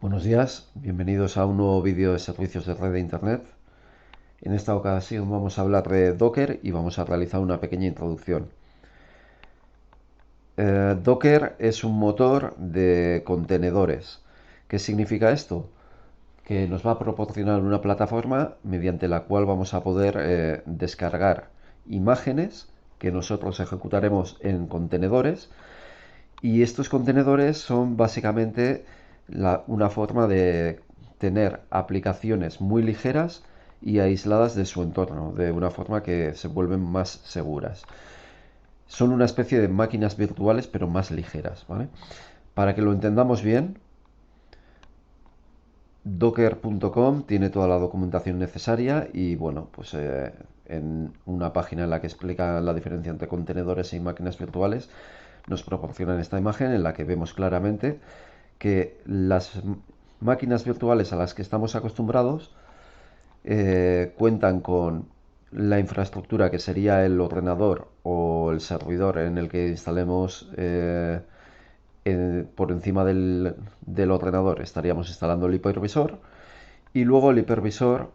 Buenos días, bienvenidos a un nuevo vídeo de servicios de red de Internet. En esta ocasión vamos a hablar de Docker y vamos a realizar una pequeña introducción. Docker es un motor de contenedores. ¿Qué significa esto? Que nos va a proporcionar una plataforma mediante la cual vamos a poder descargar imágenes que nosotros ejecutaremos en contenedores, y estos contenedores son básicamente una forma de tener aplicaciones muy ligeras y aisladas de su entorno, de una forma que se vuelven más seguras. Son una especie de máquinas virtuales, pero más ligeras, ¿vale? Para que lo entendamos bien, docker.com tiene toda la documentación necesaria y bueno, pues en una página en la que explica la diferencia entre contenedores y máquinas virtuales, nos proporcionan esta imagen en la que vemos claramente que las máquinas virtuales a las que estamos acostumbrados cuentan con la infraestructura que sería el ordenador o el servidor en el que instalemos por encima del ordenador estaríamos instalando el hipervisor, y luego el hipervisor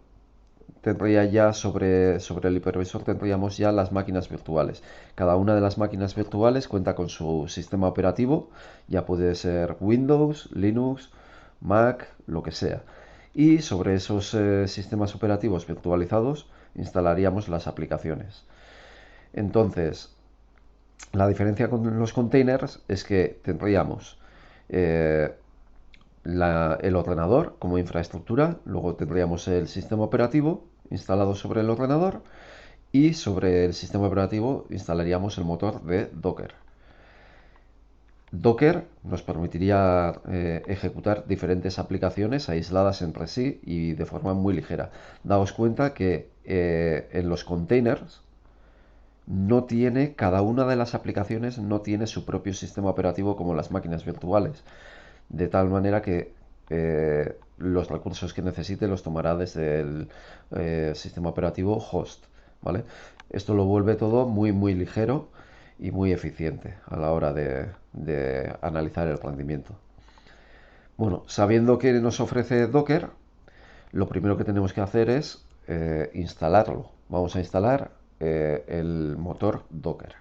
tendría ya sobre el hipervisor tendríamos ya las máquinas virtuales. Cada una de las máquinas virtuales cuenta con su sistema operativo, ya puede ser Windows, Linux, Mac, lo que sea. Y sobre esos sistemas operativos virtualizados instalaríamos las aplicaciones. Entonces, la diferencia con los containers es que tendríamos eh, el ordenador como infraestructura, luego tendríamos el sistema operativo instalado sobre el ordenador y sobre el sistema operativo instalaríamos el motor de Docker. Docker nos permitiría ejecutar diferentes aplicaciones aisladas entre sí y de forma muy ligera. Daos cuenta que en los containers cada una de las aplicaciones no tiene su propio sistema operativo como las máquinas virtuales, de tal manera que los recursos que necesite los tomará desde el sistema operativo host, ¿vale? Esto lo vuelve todo muy ligero y muy eficiente a la hora de analizar el rendimiento. Bueno, sabiendo que nos ofrece Docker, lo primero que tenemos que hacer es instalarlo. Vamos a instalar el motor Docker.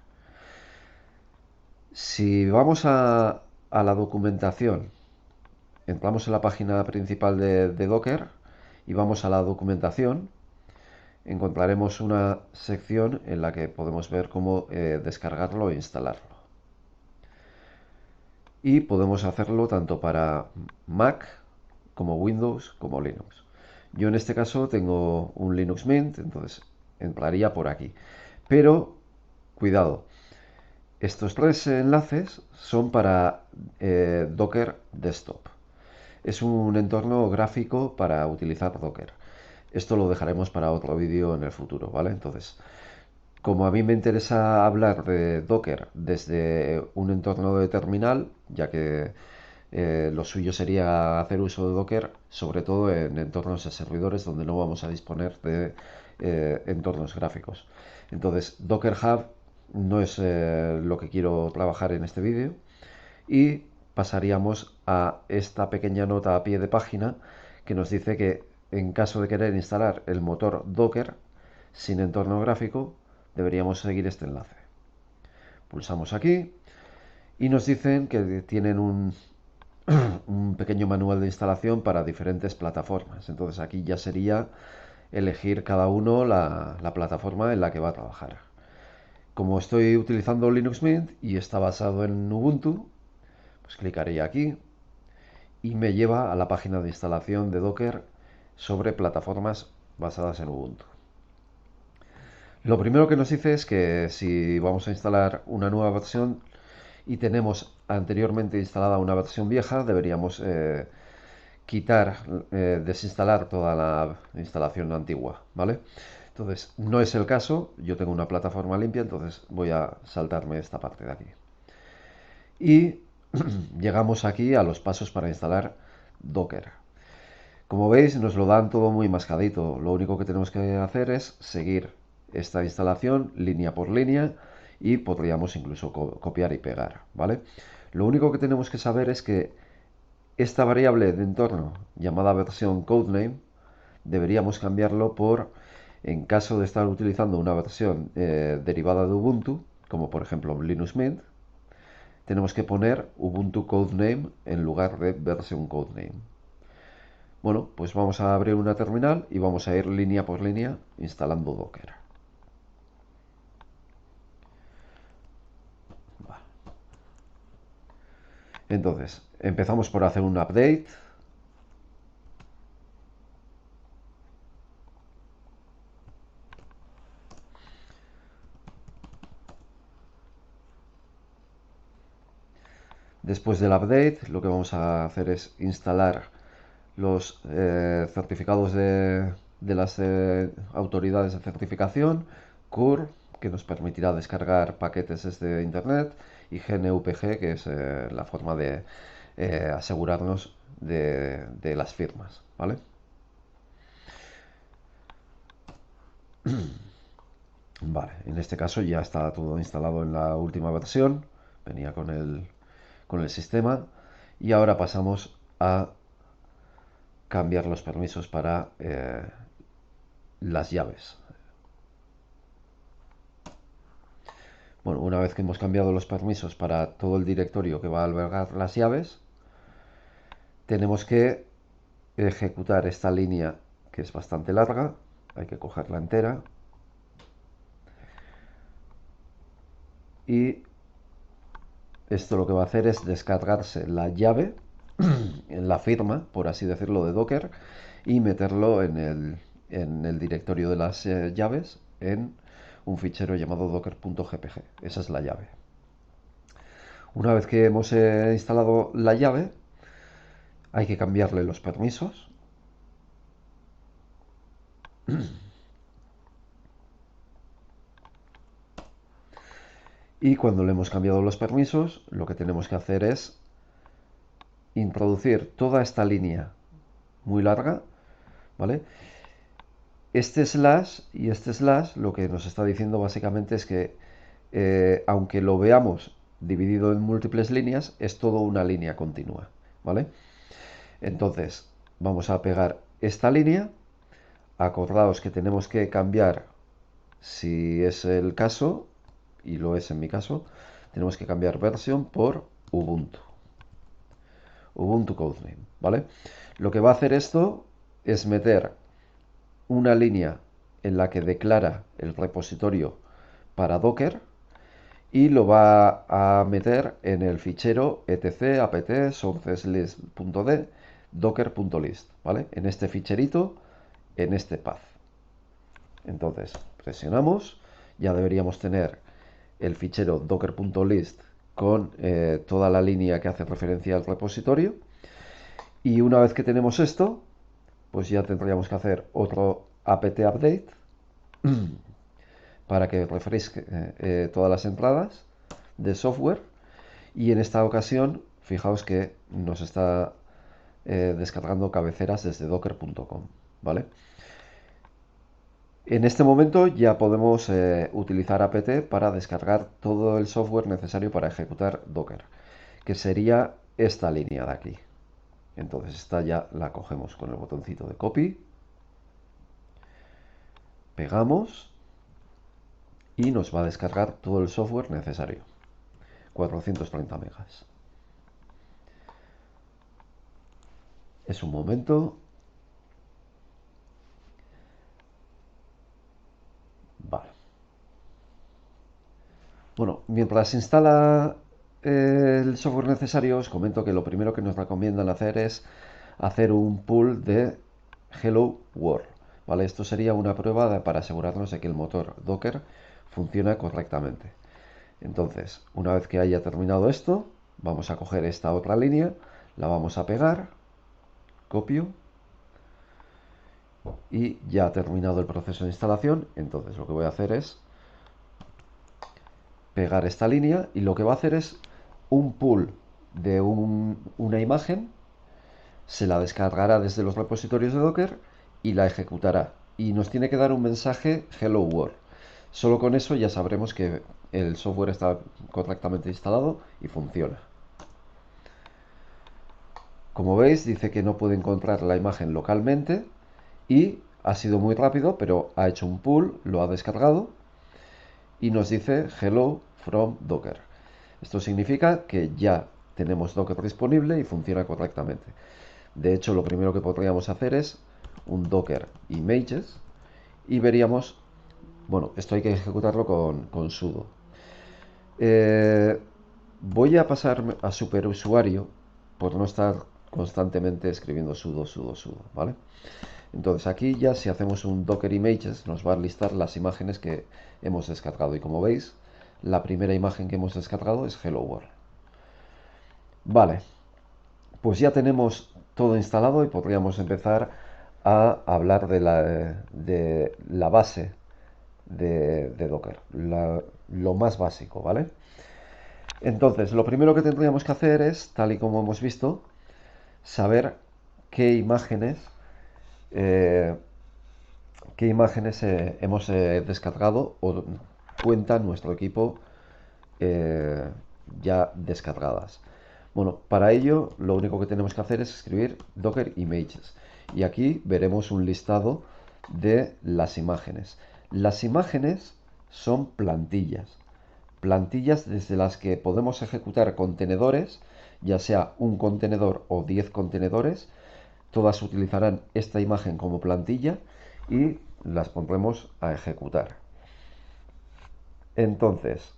Si vamos a la documentación, entramos en la página principal de Docker y vamos a la documentación, encontraremos una sección en la que podemos ver cómo descargarlo e instalarlo. Y podemos hacerlo tanto para Mac como Windows como Linux. Yo en este caso tengo un Linux Mint, entonces entraría por aquí. Pero, cuidado, estos tres enlaces son para Docker Desktop. Es un entorno gráfico para utilizar Docker. Esto lo dejaremos para otro vídeo en el futuro, ¿vale? Entonces, como a mí me interesa hablar de Docker desde un entorno de terminal, ya que lo suyo sería hacer uso de Docker, sobre todo en entornos de servidores donde no vamos a disponer de entornos gráficos. Entonces, Docker Hub no es lo que quiero trabajar en este vídeo, y pasaríamos a esta pequeña nota a pie de página que nos dice que en caso de querer instalar el motor Docker sin entorno gráfico, deberíamos seguir este enlace. Pulsamos aquí y nos dicen que tienen un pequeño manual de instalación para diferentes plataformas. Entonces aquí ya sería elegir cada uno la plataforma en la que va a trabajar. Como estoy utilizando Linux Mint y está basado en Ubuntu, pues clicaré aquí y me lleva a la página de instalación de Docker sobre plataformas basadas en Ubuntu. Lo primero que nos dice es que si vamos a instalar una nueva versión y tenemos anteriormente instalada una versión vieja, deberíamos desinstalar toda la instalación antigua, ¿vale? Entonces, no es el caso, yo tengo una plataforma limpia, entonces voy a saltarme esta parte de aquí. Y llegamos aquí a los pasos para instalar Docker. Como veis, nos lo dan todo muy mascadito. Lo único que tenemos que hacer es seguir esta instalación línea por línea y podríamos incluso copiar y pegar, ¿vale? Lo único que tenemos que saber es que esta variable de entorno llamada versión codename deberíamos cambiarlo por, en caso de estar utilizando una versión derivada de Ubuntu, como por ejemplo Linux Mint, tenemos que poner Ubuntu Codename en lugar de versión codename. Bueno, pues vamos a abrir una terminal y vamos a ir línea por línea instalando Docker. Entonces, empezamos por hacer un update. Después del update, lo que vamos a hacer es instalar los certificados de las autoridades de certificación, CUR, que nos permitirá descargar paquetes desde Internet, y GNUPG, que es la forma de asegurarnos de las firmas, ¿vale? Vale, en este caso ya está todo instalado en la última versión, venía con el sistema, y ahora pasamos a cambiar los permisos para las llaves. Bueno, una vez que hemos cambiado los permisos para todo el directorio que va a albergar las llaves, tenemos que ejecutar esta línea que es bastante larga, hay que cogerla entera, y esto lo que va a hacer es descargarse la llave, en la firma, por así decirlo, de Docker, y meterlo en el directorio de las llaves en un fichero llamado docker.gpg. Esa es la llave. Una vez que hemos instalado la llave, hay que cambiarle los permisos. Y cuando le hemos cambiado los permisos, lo que tenemos que hacer es introducir toda esta línea muy larga, ¿vale? Este slash y este slash lo que nos está diciendo básicamente es que aunque lo veamos dividido en múltiples líneas, es todo una línea continua, ¿vale? Entonces, vamos a pegar esta línea. Acordaos que tenemos que cambiar, si es el caso, y lo es en mi caso, tenemos que cambiar versión por Ubuntu. Ubuntu Codename, ¿vale? Lo que va a hacer esto es meter una línea en la que declara el repositorio para Docker y lo va a meter en el fichero etc apt sourceslist.d docker.list, ¿vale? En este ficherito, en este path. Entonces, presionamos, ya deberíamos tener el fichero docker.list con toda la línea que hace referencia al repositorio. Y una vez que tenemos esto, pues ya tendríamos que hacer otro apt update para que refresque todas las entradas de software. Y en esta ocasión, fijaos que nos está descargando cabeceras desde docker.com, ¿vale? En este momento ya podemos utilizar apt para descargar todo el software necesario para ejecutar Docker, que sería esta línea de aquí. Entonces esta ya la cogemos con el botoncito de copy, pegamos y nos va a descargar todo el software necesario. 430 megas. Es un momento. Vale. Bueno, mientras se instala el software necesario, os comento que lo primero que nos recomiendan hacer es hacer un pull de Hello World. ¿Vale? Esto sería una prueba para asegurarnos de que el motor Docker funciona correctamente. Entonces, una vez que haya terminado esto, vamos a coger esta otra línea, la vamos a pegar, copio, y ya ha terminado el proceso de instalación. Entonces lo que voy a hacer es pegar esta línea y lo que va a hacer es un pull de una imagen, se la descargará desde los repositorios de Docker y la ejecutará. Y nos tiene que dar un mensaje Hello World. Solo con eso ya sabremos que el software está correctamente instalado y funciona. Como veis, dice que no puede encontrar la imagen localmente y ha sido muy rápido, pero ha hecho un pull, lo ha descargado y nos dice Hello from Docker. Esto significa que ya tenemos Docker disponible y funciona correctamente. De hecho, lo primero que podríamos hacer es un Docker images y veríamos, bueno, esto hay que ejecutarlo con sudo. Eh, Voy a pasar a superusuario por no estar constantemente escribiendo sudo, sudo, sudo, ¿vale? Entonces aquí ya si hacemos un docker images nos va a listar las imágenes que hemos descargado y como veis la primera imagen que hemos descargado es Hello World. Vale, pues ya tenemos todo instalado y podríamos empezar a hablar de la base de Docker, lo más básico, ¿vale? Entonces, lo primero que tendríamos que hacer es, tal y como hemos visto, saber qué imágenes, eh, hemos descargado o cuenta nuestro equipo eh, ya descargadas. Bueno, para ello lo único que tenemos que hacer es escribir Docker Images y aquí veremos un listado de las imágenes. Las imágenes son plantillas desde las que podemos ejecutar contenedores, ya sea un contenedor o 10 contenedores, todas utilizarán esta imagen como plantilla y las pondremos a ejecutar. Entonces,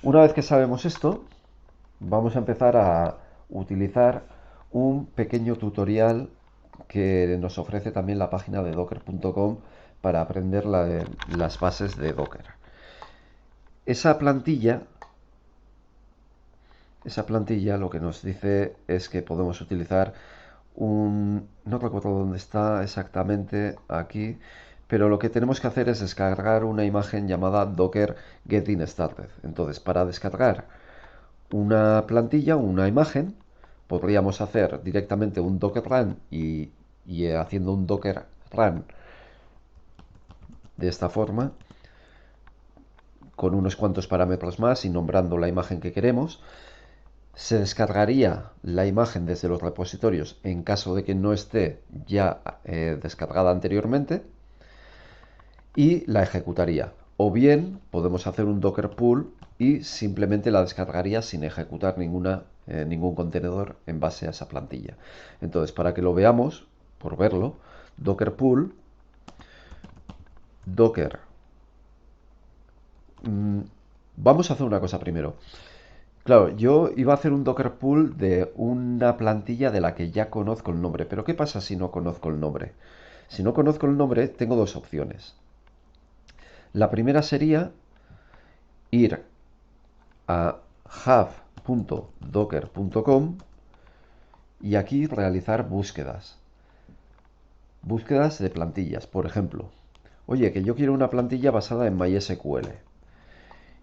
una vez que sabemos esto, vamos a empezar a utilizar un pequeño tutorial que nos ofrece también la página de docker.com para aprender las bases de Docker. Esa plantilla, esa plantilla lo que nos dice es que podemos utilizar no recuerdo dónde está exactamente aquí, pero lo que tenemos que hacer es descargar una imagen llamada Docker Getting Started. Entonces, para descargar una plantilla, una imagen, podríamos hacer directamente un Docker Run y haciendo un Docker Run de esta forma, con unos cuantos parámetros más y nombrando la imagen que queremos. Se descargaría la imagen desde los repositorios en caso de que no esté ya descargada anteriormente y la ejecutaría. O bien podemos hacer un Docker pull y simplemente la descargaría sin ejecutar ningún contenedor en base a esa plantilla. Entonces, para que lo veamos, por verlo, Docker pull, Docker. Vamos a hacer una cosa primero. Claro, yo iba a hacer un Docker pull de una plantilla de la que ya conozco el nombre, pero ¿qué pasa si no conozco el nombre? Si no conozco el nombre, tengo dos opciones. La primera sería ir a hub.docker.com y aquí realizar búsquedas. Búsquedas de plantillas, por ejemplo. Oye, que yo quiero una plantilla basada en MySQL.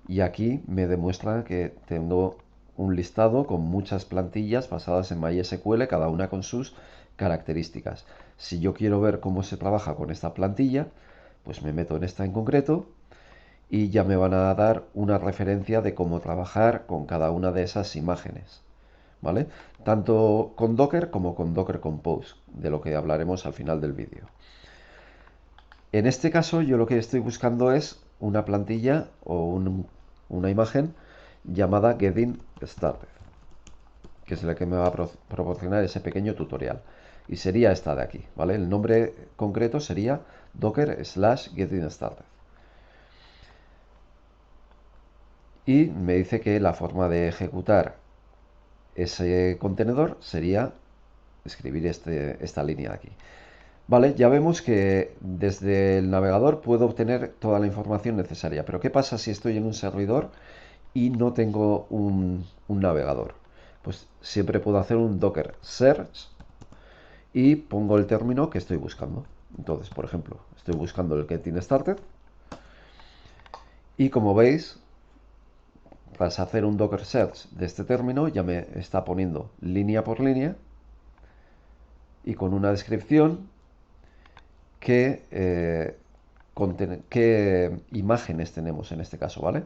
Y aquí me demuestra que tengo un listado con muchas plantillas basadas en MySQL, cada una con sus características. Si yo quiero ver cómo se trabaja con esta plantilla, pues me meto en esta en concreto y ya me van a dar una referencia de cómo trabajar con cada una de esas imágenes, ¿vale? Tanto con Docker como con Docker Compose, de lo que hablaremos al final del vídeo. En este caso yo lo que estoy buscando es una plantilla o una imagen llamada Getting Started, que es la que me va a proporcionar ese pequeño tutorial. Y sería esta de aquí, ¿vale? El nombre concreto sería Docker/Getting Started. Y me dice que la forma de ejecutar ese contenedor sería escribir esta línea de aquí. Vale, ya vemos que desde el navegador puedo obtener toda la información necesaria. Pero ¿qué pasa si estoy en un servidor y no tengo un navegador? Pues siempre puedo hacer un docker search y pongo el término que estoy buscando. Entonces, por ejemplo, estoy buscando el getting started y como veis, tras hacer un docker search de este término ya me está poniendo línea por línea y con una descripción qué imágenes tenemos en este caso, ¿vale?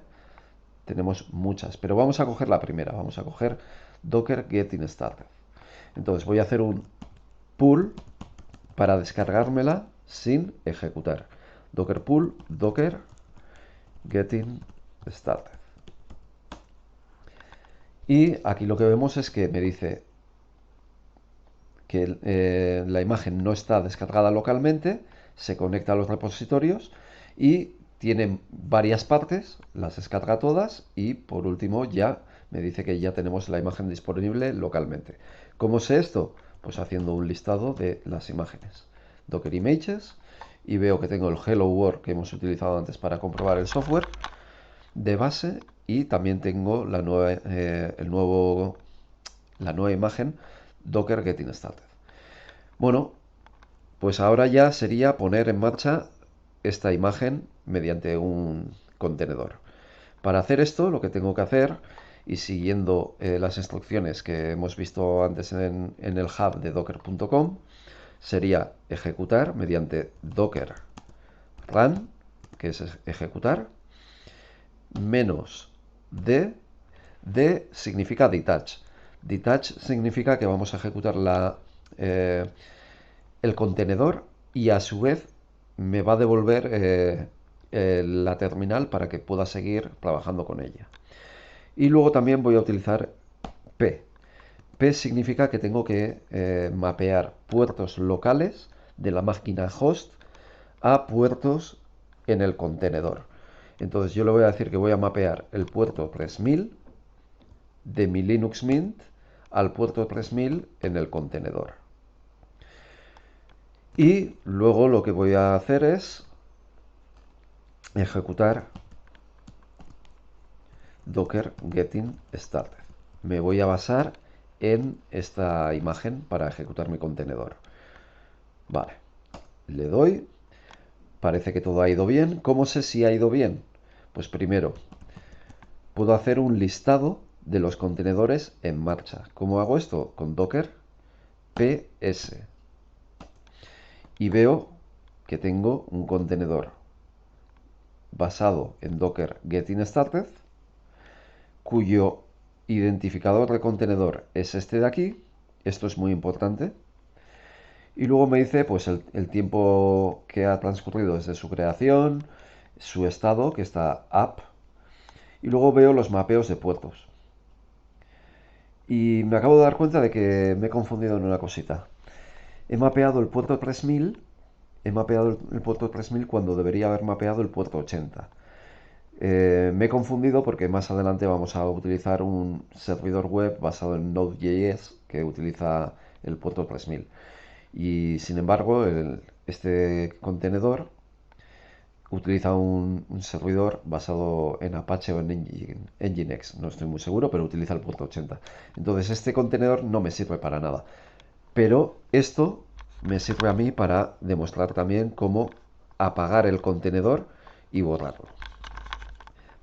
Tenemos muchas, pero vamos a coger la primera, vamos a coger Docker Getting Started. Entonces voy a hacer un pull para descargármela sin ejecutar. Docker pull, docker getting started. Y aquí lo que vemos es que me dice que la imagen no está descargada localmente, se conecta a los repositorios y tiene varias partes, las descarga todas y por último ya me dice que ya tenemos la imagen disponible localmente. ¿Cómo sé esto? Pues haciendo un listado de las imágenes. Docker Images y veo que tengo el Hello World que hemos utilizado antes para comprobar el software de base y también tengo la nueva imagen Docker Getting Started. Bueno, pues ahora ya sería poner en marcha esta imagen mediante un contenedor. Para hacer esto, lo que tengo que hacer, y siguiendo las instrucciones que hemos visto antes en el hub de docker.com, sería ejecutar mediante docker run, que es ejecutar, menos d, d significa detach. Detach significa que vamos a ejecutar el contenedor y a su vez me va a devolver la terminal para que pueda seguir trabajando con ella. Y luego también voy a utilizar P. P significa que tengo que mapear puertos locales de la máquina host a puertos en el contenedor. Entonces yo le voy a decir que voy a mapear el puerto 3000 de mi Linux Mint al puerto 3000 en el contenedor. Y luego lo que voy a hacer es ejecutar docker getting started. Me voy a basar en esta imagen para ejecutar mi contenedor. Vale, le doy. Parece que todo ha ido bien. ¿Cómo sé si ha ido bien? Pues primero, puedo hacer un listado de los contenedores en marcha. ¿Cómo hago esto? Con docker ps. Y veo que tengo un contenedor basado en docker getting started, cuyo identificador de contenedor es este de aquí. Esto es muy importante. Y luego me dice pues el tiempo que ha transcurrido desde su creación, su estado, que está up, y luego veo los mapeos de puertos. Y me acabo de dar cuenta de que me he confundido en una cosita. He mapeado el puerto 3000, he mapeado el puerto 3000 cuando debería haber mapeado el puerto 80. Me he confundido porque más adelante vamos a utilizar un servidor web basado en Node.js que utiliza el puerto 3000. Y sin embargo, este contenedor utiliza un servidor basado en Apache o en Nginx. No estoy muy seguro, pero utiliza el puerto 80. Entonces este contenedor no me sirve para nada. Pero esto me sirve a mí para demostrar también cómo apagar el contenedor y borrarlo.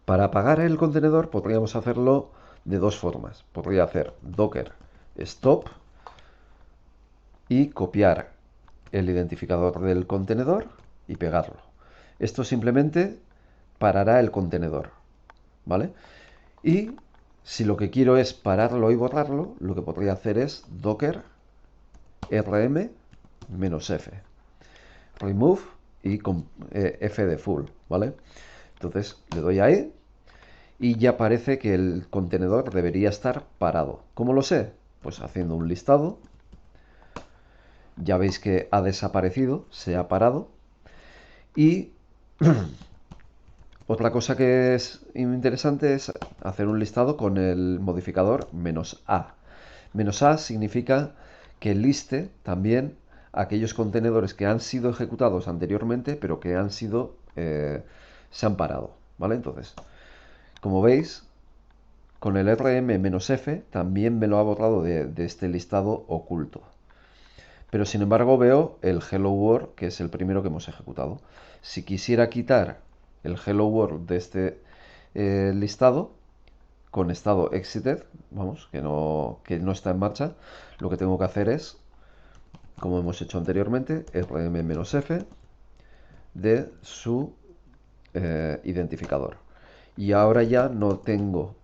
Para apagar el contenedor podríamos hacerlo de dos formas. Podría hacer docker stop y copiar el identificador del contenedor y pegarlo. Esto simplemente parará el contenedor, ¿vale? Y si lo que quiero es pararlo y borrarlo, lo que podría hacer es docker rm-f remove y con f de full, ¿vale? Entonces le doy ahí y ya parece que el contenedor debería estar parado. ¿Cómo lo sé? Pues haciendo un listado. Ya veis que ha desaparecido, se ha parado. Y otra cosa que es interesante es hacer un listado con el modificador "-a". "-a" significa que liste también aquellos contenedores que han sido ejecutados anteriormente, pero que se han parado, ¿vale? Entonces, como veis, con el rm-f también me lo ha borrado de este listado oculto. Pero sin embargo veo el Hello World, que es el primero que hemos ejecutado. Si quisiera quitar el Hello World de este listado, con estado exited, vamos, que no está en marcha, lo que tengo que hacer es, como hemos hecho anteriormente, rm-f de su identificador. Y ahora ya no tengo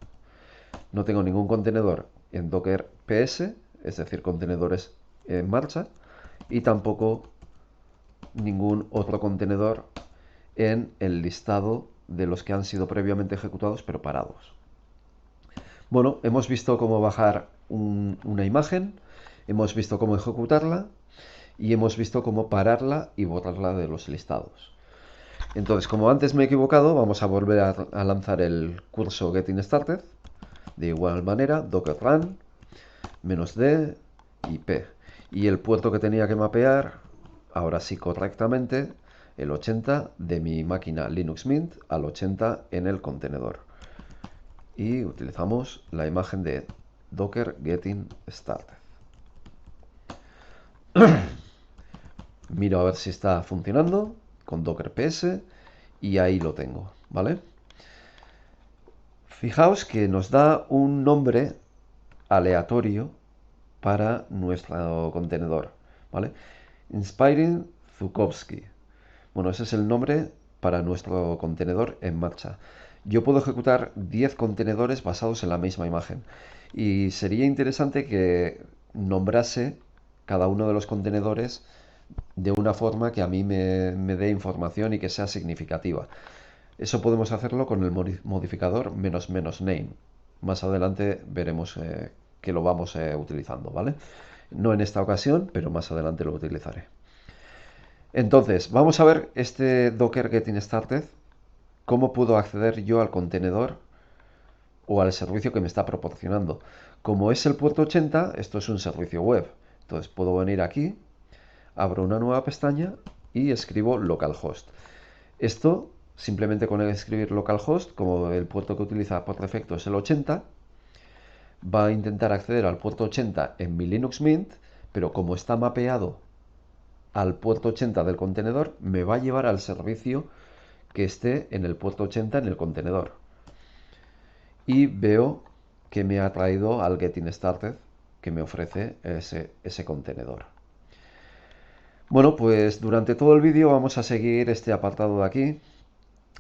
ningún contenedor en docker ps, es decir, contenedores en marcha, y tampoco ningún otro contenedor en el listado de los que han sido previamente ejecutados pero parados. Bueno, hemos visto cómo bajar una imagen, hemos visto cómo ejecutarla y hemos visto cómo pararla y borrarla de los listados. Entonces, como antes me he equivocado, vamos a volver a lanzar el curso Getting Started. De igual manera, docker run, -d y p. Y el puerto que tenía que mapear, ahora sí correctamente, el 80 de mi máquina Linux Mint al 80 en el contenedor. Y utilizamos la imagen de Docker Getting Started. Miro a ver si está funcionando con Docker PS y ahí lo tengo, ¿vale? Fijaos que nos da un nombre aleatorio para nuestro contenedor, ¿vale? Inspiring Zukovsky. Bueno, ese es el nombre para nuestro contenedor en marcha. Yo puedo ejecutar 10 contenedores basados en la misma imagen y sería interesante que nombrase cada uno de los contenedores de una forma que a mí me dé información y que sea significativa. Eso podemos hacerlo con el modificador "-name". Más adelante veremos que lo vamos utilizando, ¿vale? No en esta ocasión, pero más adelante lo utilizaré. Entonces, vamos a ver este Docker Getting Started, cómo puedo acceder yo al contenedor o al servicio que me está proporcionando. Como es el puerto 80, esto es un servicio web. Entonces puedo venir aquí, abro una nueva pestaña y escribo localhost. Esto, simplemente con escribir localhost, como el puerto que utiliza por defecto es el 80, va a intentar acceder al puerto 80 en mi Linux Mint, pero como está mapeado al puerto 80 del contenedor, me va a llevar al servicio que esté en el puerto 80 en el contenedor. Y veo que me ha traído al Getting Started, que me ofrece ese contenedor. Bueno, pues durante todo el vídeo vamos a seguir este apartado de aquí.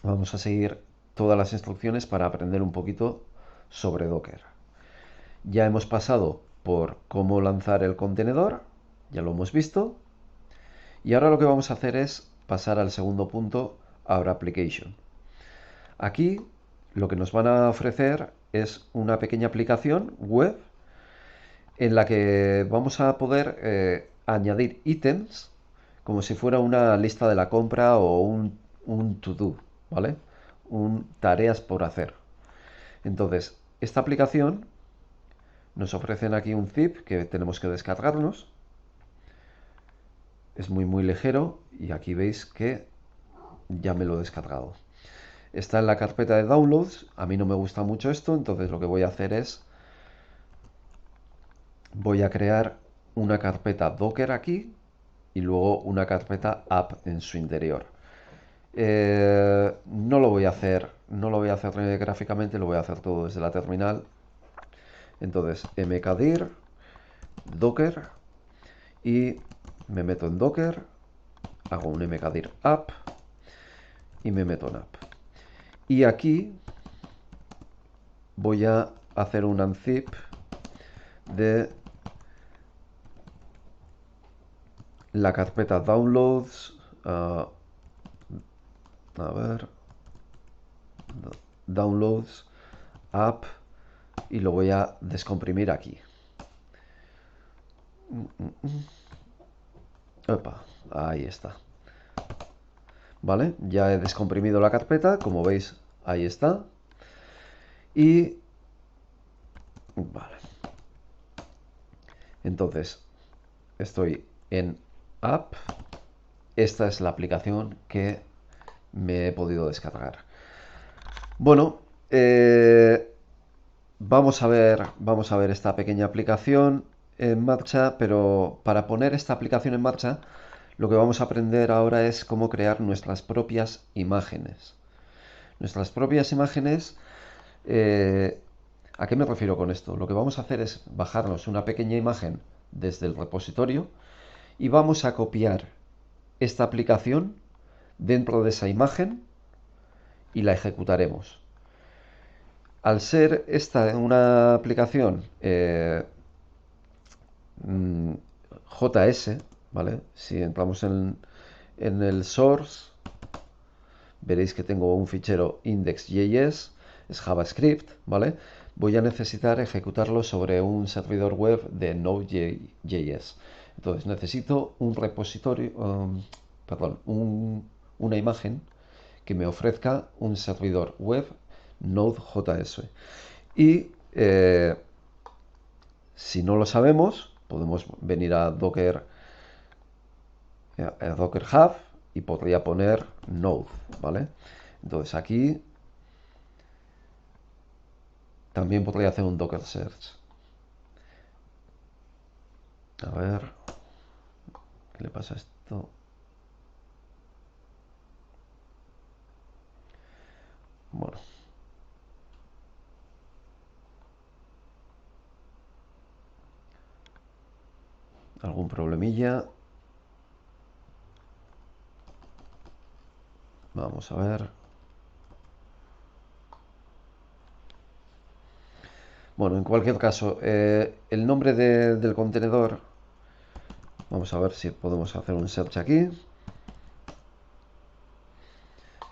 Vamos a seguir todas las instrucciones para aprender un poquito sobre Docker. Ya hemos pasado por cómo lanzar el contenedor, ya lo hemos visto. Y ahora lo que vamos a hacer es pasar al segundo punto, Our Application. Aquí lo que nos van a ofrecer es una pequeña aplicación web en la que vamos a poder añadir ítems como si fuera una lista de la compra o un to-do, ¿vale? Tareas por hacer. Entonces, esta aplicación nos ofrecen aquí un zip que tenemos que descargarnos. Es muy ligero y aquí veis que ya me lo he descargado. Está en la carpeta de downloads. A mí no me gusta mucho esto, entonces lo que voy a hacer es voy a crear una carpeta Docker aquí y luego una carpeta app en su interior. No lo voy a hacer gráficamente, lo voy a hacer todo desde la terminal. Entonces mkdir docker y me meto en Docker, hago un mkdir app y me meto en app. Y aquí voy a hacer un unzip de la carpeta downloads, a ver, downloads, app, y lo voy a descomprimir aquí. Opa, ahí está. Vale, ya he descomprimido la carpeta, como veis, ahí está. Y vale. Entonces, estoy en app. Esta es la aplicación que me he podido descargar. Bueno, vamos a ver esta pequeña aplicación en marcha, pero para poner esta aplicación en marcha, lo que vamos a aprender ahora es cómo crear nuestras propias imágenes. Nuestras propias imágenes, ¿a qué me refiero con esto? Lo que vamos a hacer es bajarnos una pequeña imagen desde el repositorio y vamos a copiar esta aplicación dentro de esa imagen y la ejecutaremos. Al ser esta una aplicación JS, ¿vale? Si entramos en el source, veréis que tengo un fichero index.js, es JavaScript, ¿vale? Voy a necesitar ejecutarlo sobre un servidor web de Node.js. Entonces necesito un repositorio, perdón, una imagen que me ofrezca un servidor web Node.js. Y si no lo sabemos, podemos venir a Docker Hub y podría poner Node, ¿vale? Entonces aquí también podría hacer un Docker Search. A ver, ¿qué le pasa a esto? Bueno, algún problemilla. Vamos a ver. Bueno, en cualquier caso, el nombre del contenedor, vamos a ver si podemos hacer un search aquí.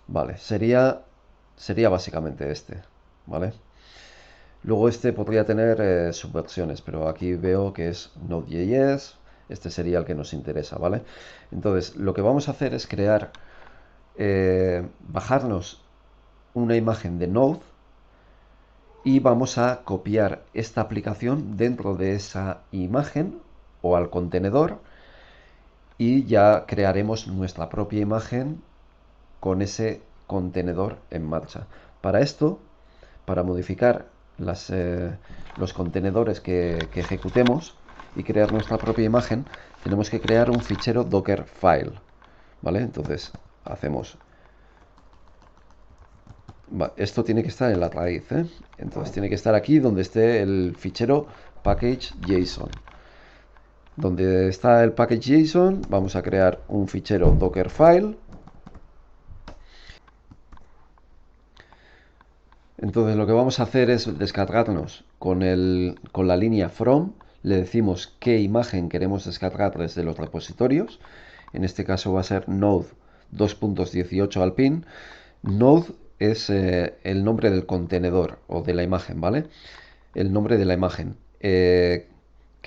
Vale, sería básicamente este, ¿vale? Luego este podría tener subversiones, pero aquí veo que es Node.js, este sería el que nos interesa, ¿vale? Entonces, lo que vamos a hacer es bajarnos una imagen de Node y vamos a copiar esta aplicación dentro de esa imagen o al contenedor y ya crearemos nuestra propia imagen con ese contenedor en marcha. Para esto, para modificar los contenedores que ejecutemos y crear nuestra propia imagen, tenemos que crear un fichero Dockerfile, ¿vale? Entonces hacemos... esto tiene que estar en la raíz, ¿eh? Entonces tiene que estar aquí donde esté el fichero package.json. Donde está el package.json vamos a crear un fichero Dockerfile. Entonces lo que vamos a hacer es descargarnos con la línea from, le decimos qué imagen queremos descargar desde los repositorios. En este caso va a ser Node 2.18 Alpine. Node es el nombre del contenedor o de la imagen, ¿vale? El nombre de la imagen, que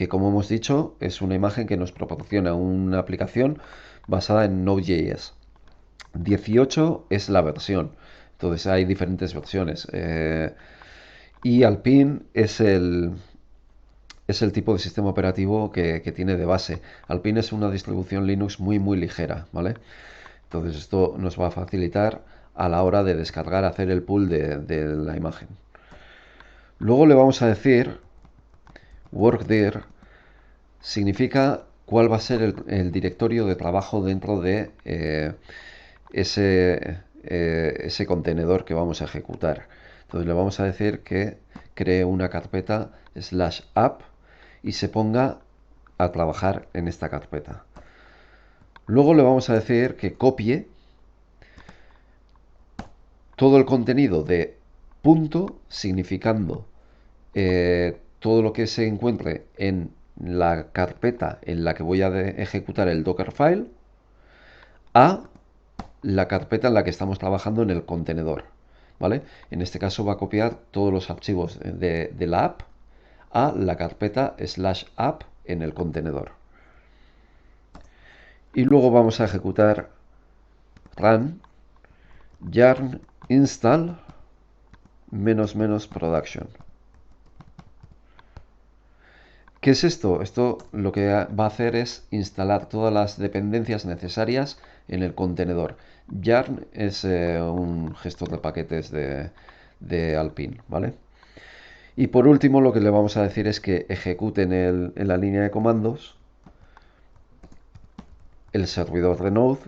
como hemos dicho es una imagen que nos proporciona una aplicación basada en Node.js. 18 es la versión. Entonces hay diferentes versiones. Y Alpine es el tipo de sistema operativo que tiene de base. Alpine es una distribución Linux muy ligera, ¿vale? Entonces esto nos va a facilitar a la hora de descargar, hacer el pull de la imagen. Luego le vamos a decir workdir significa cuál va a ser el directorio de trabajo dentro de ese contenedor que vamos a ejecutar. Entonces le vamos a decir que cree una carpeta /app y se ponga a trabajar en esta carpeta. Luego le vamos a decir que copie todo el contenido de punto, significando todo lo que se encuentre en la carpeta en la que voy a ejecutar el Dockerfile, a la carpeta en la que estamos trabajando en el contenedor, ¿vale? En este caso va a copiar todos los archivos de la app a la carpeta /app en el contenedor. Y luego vamos a ejecutar run yarn install -production. ¿Qué es esto? Esto lo que va a hacer es instalar todas las dependencias necesarias en el contenedor. Yarn es un gestor de paquetes de Alpine, ¿vale? Y por último lo que le vamos a decir es que ejecute en la línea de comandos el servidor de Node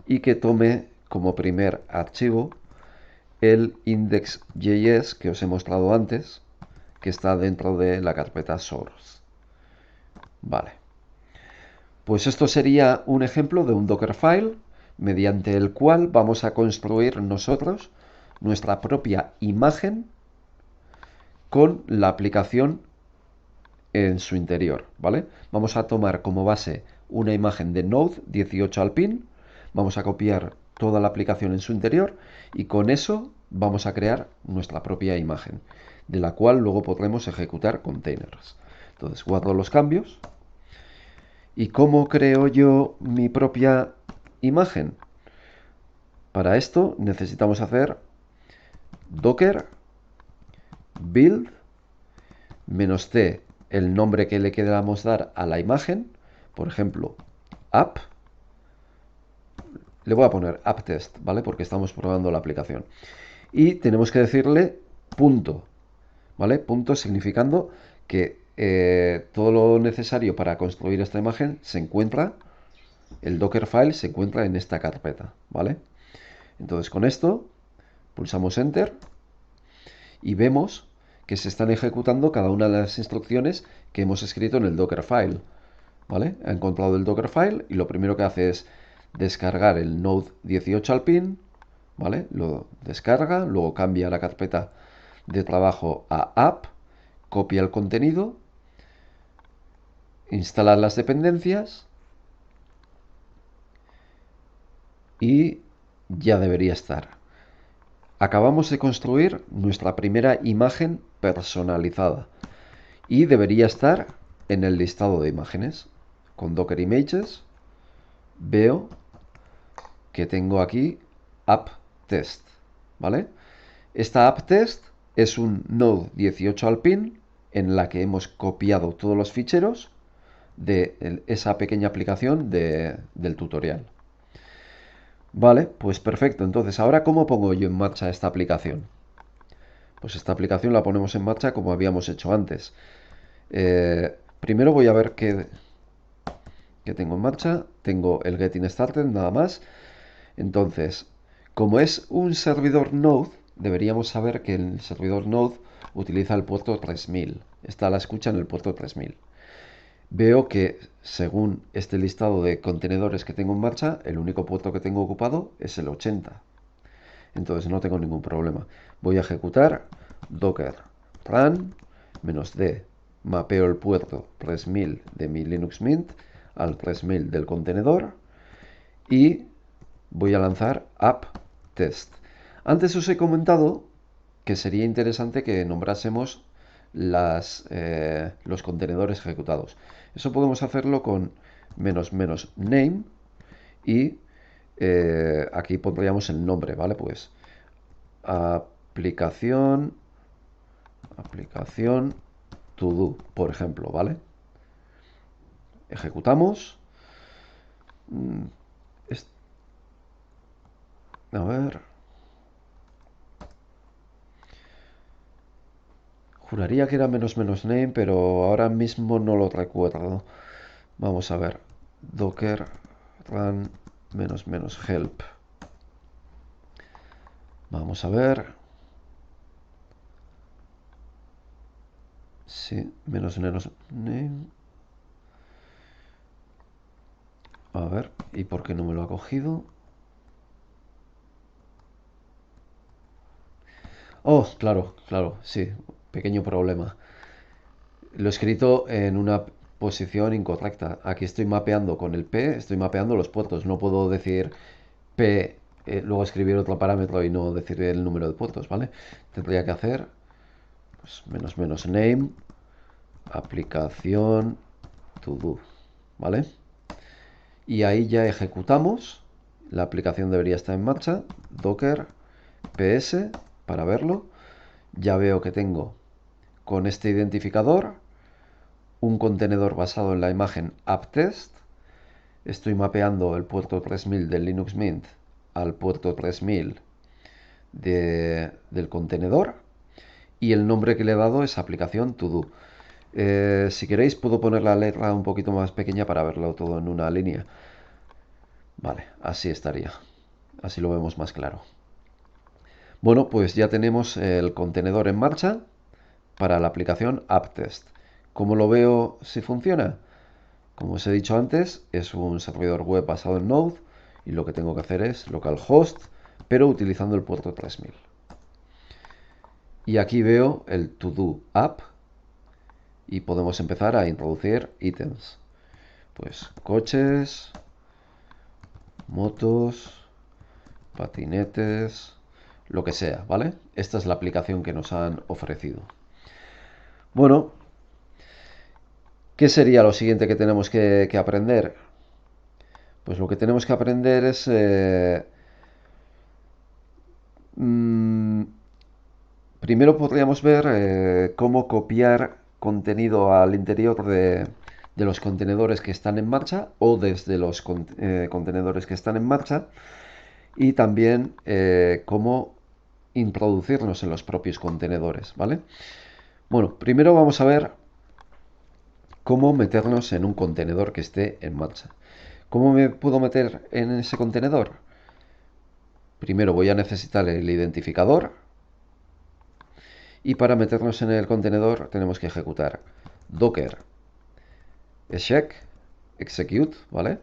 y que tome como primer archivo el index.js que os he mostrado antes, que está dentro de la carpeta source. Vale. Pues esto sería un ejemplo de un Dockerfile mediante el cual vamos a construir nosotros nuestra propia imagen con la aplicación en su interior, ¿vale? Vamos a tomar como base una imagen de Node 18 Alpine, vamos a copiar toda la aplicación en su interior y con eso vamos a crear nuestra propia imagen, de la cual luego podremos ejecutar containers. Entonces guardo los cambios. ¿Y cómo creo yo mi propia imagen? Para esto necesitamos hacer docker build -t, el nombre que le queramos dar a la imagen, por ejemplo, app. Le voy a poner apptest, ¿vale? Porque estamos probando la aplicación. Y tenemos que decirle punto, ¿vale? Punto significando que todo lo necesario para construir esta imagen se encuentra, el Dockerfile se encuentra en esta carpeta, ¿vale? Entonces con esto pulsamos Enter y vemos que se están ejecutando cada una de las instrucciones que hemos escrito en el Dockerfile, ¿vale? Ha encontrado el Dockerfile y lo primero que hace es descargar el Node 18 Alpine, ¿vale? Lo descarga, luego cambia la carpeta de trabajo a app, copia el contenido, instala las dependencias y ya debería estar. Acabamos de construir nuestra primera imagen personalizada y debería estar en el listado de imágenes. Con Docker Images veo que tengo aquí app test, ¿vale? Esta app test es un Node 18 Alpine en la que hemos copiado todos los ficheros de esa pequeña aplicación del tutorial. Vale, pues perfecto. Entonces, ¿ahora cómo pongo yo en marcha esta aplicación? Pues esta aplicación la ponemos en marcha como habíamos hecho antes. Primero voy a ver qué tengo en marcha. Tengo el Getting Started nada más. Entonces, como es un servidor Node, deberíamos saber que el servidor Node utiliza el puerto 3000. Está a la escucha en el puerto 3000. Veo que según este listado de contenedores que tengo en marcha, el único puerto que tengo ocupado es el 80. Entonces no tengo ningún problema. Voy a ejecutar docker run -d. Mapeo el puerto 3000 de mi Linux Mint al 3000 del contenedor y voy a lanzar app test. Antes os he comentado que sería interesante que nombrásemos los contenedores ejecutados. Eso podemos hacerlo con --name y aquí pondríamos el nombre, ¿vale? Pues aplicación to do, por ejemplo, ¿vale? Ejecutamos. A ver. Juraría que era --name, pero ahora mismo no lo recuerdo. Vamos a ver. Docker run --help. Vamos a ver. Sí, --name. A ver, ¿y por qué no me lo ha cogido? Oh, claro, claro, sí, pequeño problema. Lo he escrito en una posición incorrecta. Aquí estoy mapeando con el P, estoy mapeando los puertos. No puedo decir P, luego escribir otro parámetro y no decir el número de puertos, ¿vale? Tendría que hacer pues, --name, aplicación to do, ¿vale? Y ahí ya ejecutamos. La aplicación debería estar en marcha. Docker ps para verlo. Ya veo que tengo con este identificador un contenedor basado en la imagen apptest. Estoy mapeando el puerto 3000 del Linux Mint al puerto 3000 del contenedor y el nombre que le he dado es aplicación to do. Si queréis puedo poner la letra un poquito más pequeña para verlo todo en una línea. Vale, así estaría. Así lo vemos más claro. Bueno, pues ya tenemos el contenedor en marcha para la aplicación apptest. ¿Cómo lo veo si funciona? Como os he dicho antes, es un servidor web basado en Node y lo que tengo que hacer es localhost, pero utilizando el puerto 3000. Y aquí veo el to do app y podemos empezar a introducir ítems. Pues coches, motos, patinetes, lo que sea, ¿vale? Esta es la aplicación que nos han ofrecido. Bueno, ¿qué sería lo siguiente que tenemos que aprender? Pues lo que tenemos que aprender es mm, primero podríamos ver cómo copiar contenido al interior de los contenedores que están en marcha o desde los contenedores que están en marcha, y también cómo introducirnos en los propios contenedores, ¿vale? Bueno, primero vamos a ver cómo meternos en un contenedor que esté en marcha. ¿Cómo me puedo meter en ese contenedor? Primero voy a necesitar el identificador, y para meternos en el contenedor tenemos que ejecutar docker check execute, ¿vale?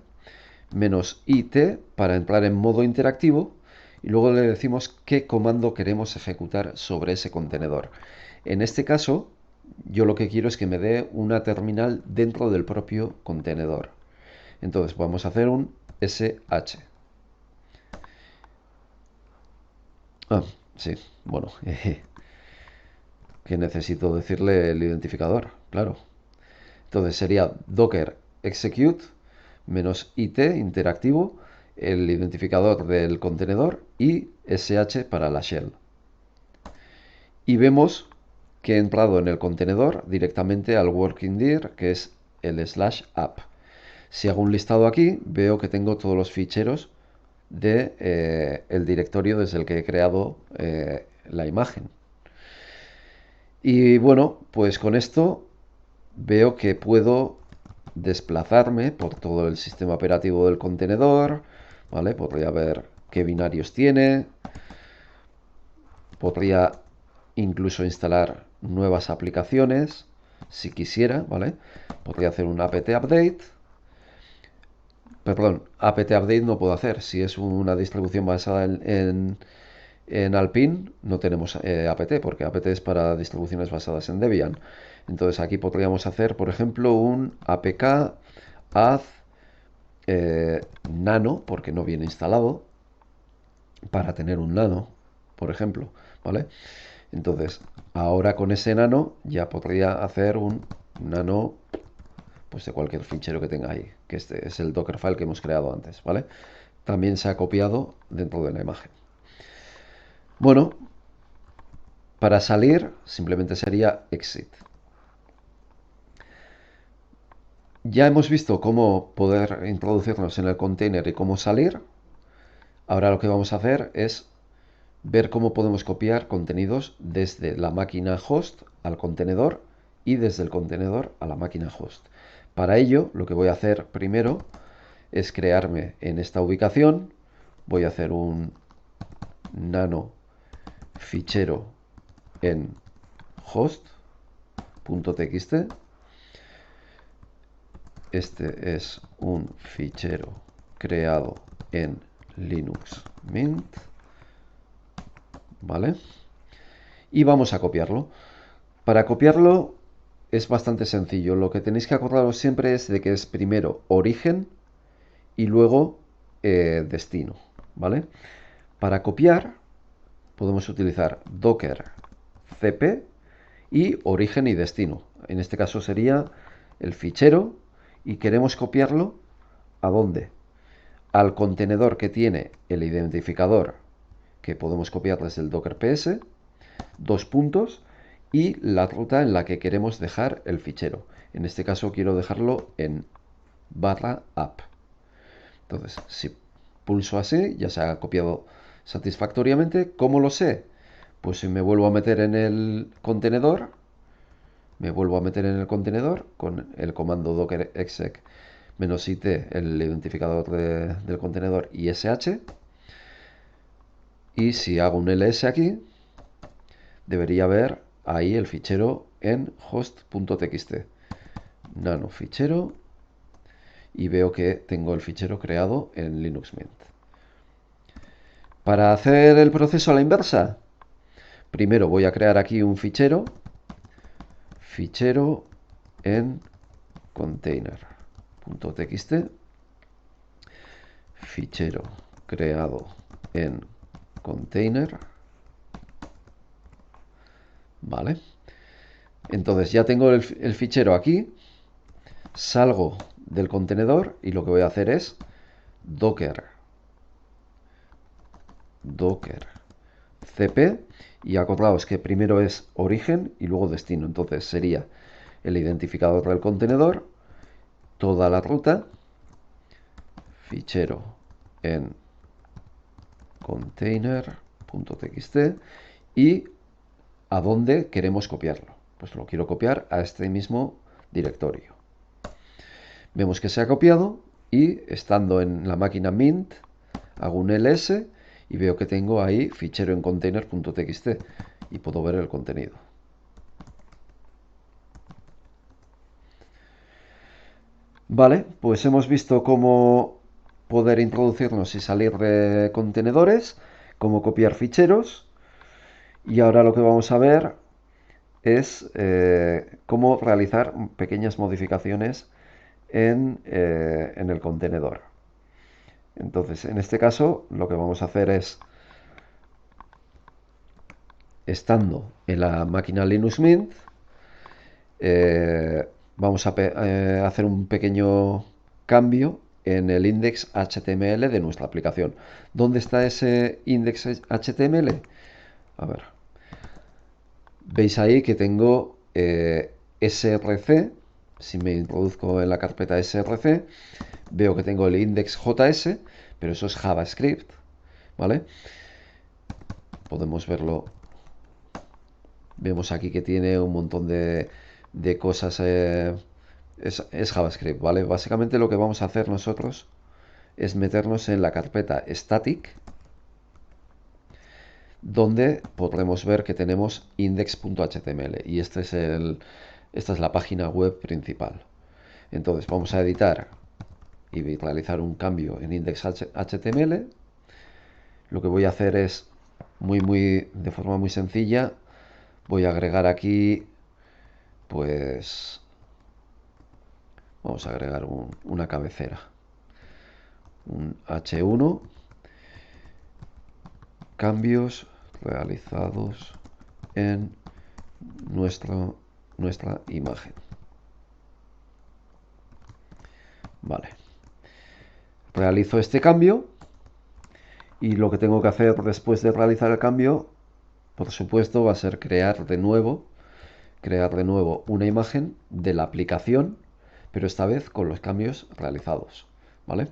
Menos "-it" para entrar en modo interactivo, y luego le decimos qué comando queremos ejecutar sobre ese contenedor. En este caso, yo lo que quiero es que me dé una terminal dentro del propio contenedor. Entonces vamos a hacer un sh. Ah, sí, bueno, que necesito decirle el identificador, claro. Entonces sería docker execute menos "-it" interactivo, el identificador del contenedor, y sh para la shell. Y vemos que he entrado en el contenedor directamente al working dir, que es el /app. Si hago un listado aquí, veo que tengo todos los ficheros de el directorio desde el que he creado la imagen. Y bueno, pues con esto veo que puedo desplazarme por todo el sistema operativo del contenedor, ¿vale? Podría ver qué binarios tiene, podría incluso instalar nuevas aplicaciones si quisiera, ¿vale? Podría hacer un apt update. Perdón, apt update no puedo hacer. Si es una distribución basada en Alpine, no tenemos apt, porque apt es para distribuciones basadas en Debian. Entonces aquí podríamos hacer, por ejemplo, un apk add nano, porque no viene instalado, para tener un nano, por ejemplo, ¿vale? Entonces, ahora con ese nano ya podría hacer un nano, pues de cualquier fichero que tenga ahí, que este es el Dockerfile que hemos creado antes, ¿vale? También se ha copiado dentro de la imagen. Bueno, para salir simplemente sería exit. Ya hemos visto cómo poder introducirnos en el container y cómo salir. Ahora lo que vamos a hacer es ver cómo podemos copiar contenidos desde la máquina host al contenedor y desde el contenedor a la máquina host. Para ello, lo que voy a hacer primero es crearme en esta ubicación. Voy a hacer un nano fichero en host.txt. Este es un fichero creado en Linux Mint, ¿vale? Y vamos a copiarlo. Para copiarlo es bastante sencillo. Lo que tenéis que acordaros siempre es de que es primero origen y luego destino, ¿vale? Para copiar podemos utilizar docker cp y origen y destino. En este caso sería el fichero, y queremos copiarlo ¿a dónde? Al contenedor que tiene el identificador, que podemos copiar desde el docker ps, dos puntos, y la ruta en la que queremos dejar el fichero. En este caso quiero dejarlo en /app. Entonces, si pulso así, ya se ha copiado satisfactoriamente. ¿Cómo lo sé? Pues si me vuelvo a meter en el contenedor, con el comando docker exec -it, el identificador del contenedor, y sh. Y si hago un ls aquí, debería ver ahí el fichero en host.txt. Nano fichero, y veo que tengo el fichero creado en Linux Mint. Para hacer el proceso a la inversa, primero voy a crear aquí un fichero en container.txt, fichero creado en container, ¿vale? Entonces ya tengo el fichero aquí, salgo del contenedor y lo que voy a hacer es docker cp, y acordaos que primero es origen y luego destino, entonces sería el identificador del contenedor, toda la ruta, fichero en container.txt y a dónde queremos copiarlo. Pues lo quiero copiar a este mismo directorio. Vemos que se ha copiado y estando en la máquina Mint hago un ls y veo que tengo ahí fichero en container.txt y puedo ver el contenido. Vale, pues hemos visto cómo poder introducirnos y salir de contenedores, cómo copiar ficheros, y ahora lo que vamos a ver es cómo realizar pequeñas modificaciones en el contenedor. Entonces, en este caso, lo que vamos a hacer es, estando en la máquina Linux Mint, vamos a hacer un pequeño cambio en el index HTML de nuestra aplicación. ¿Dónde está ese index HTML? A ver, veis ahí que tengo src. Si me introduzco en la carpeta src, veo que tengo el index.js, pero eso es JavaScript, ¿vale? Podemos verlo. Vemos aquí que tiene un montón de cosas. Es JavaScript, ¿vale? Básicamente lo que vamos a hacer nosotros es meternos en la carpeta static, donde podremos ver que tenemos index.html y esta es la página web principal. Entonces vamos a editar y realizar un cambio en index.html. Lo que voy a hacer es de forma muy sencilla, voy a agregar aquí, pues vamos a agregar una cabecera, un h1, cambios realizados en nuestra imagen. Vale. Realizo este cambio y lo que tengo que hacer después de realizar el cambio, por supuesto, va a ser crear de nuevo una imagen de la aplicación, pero esta vez con los cambios realizados, ¿vale?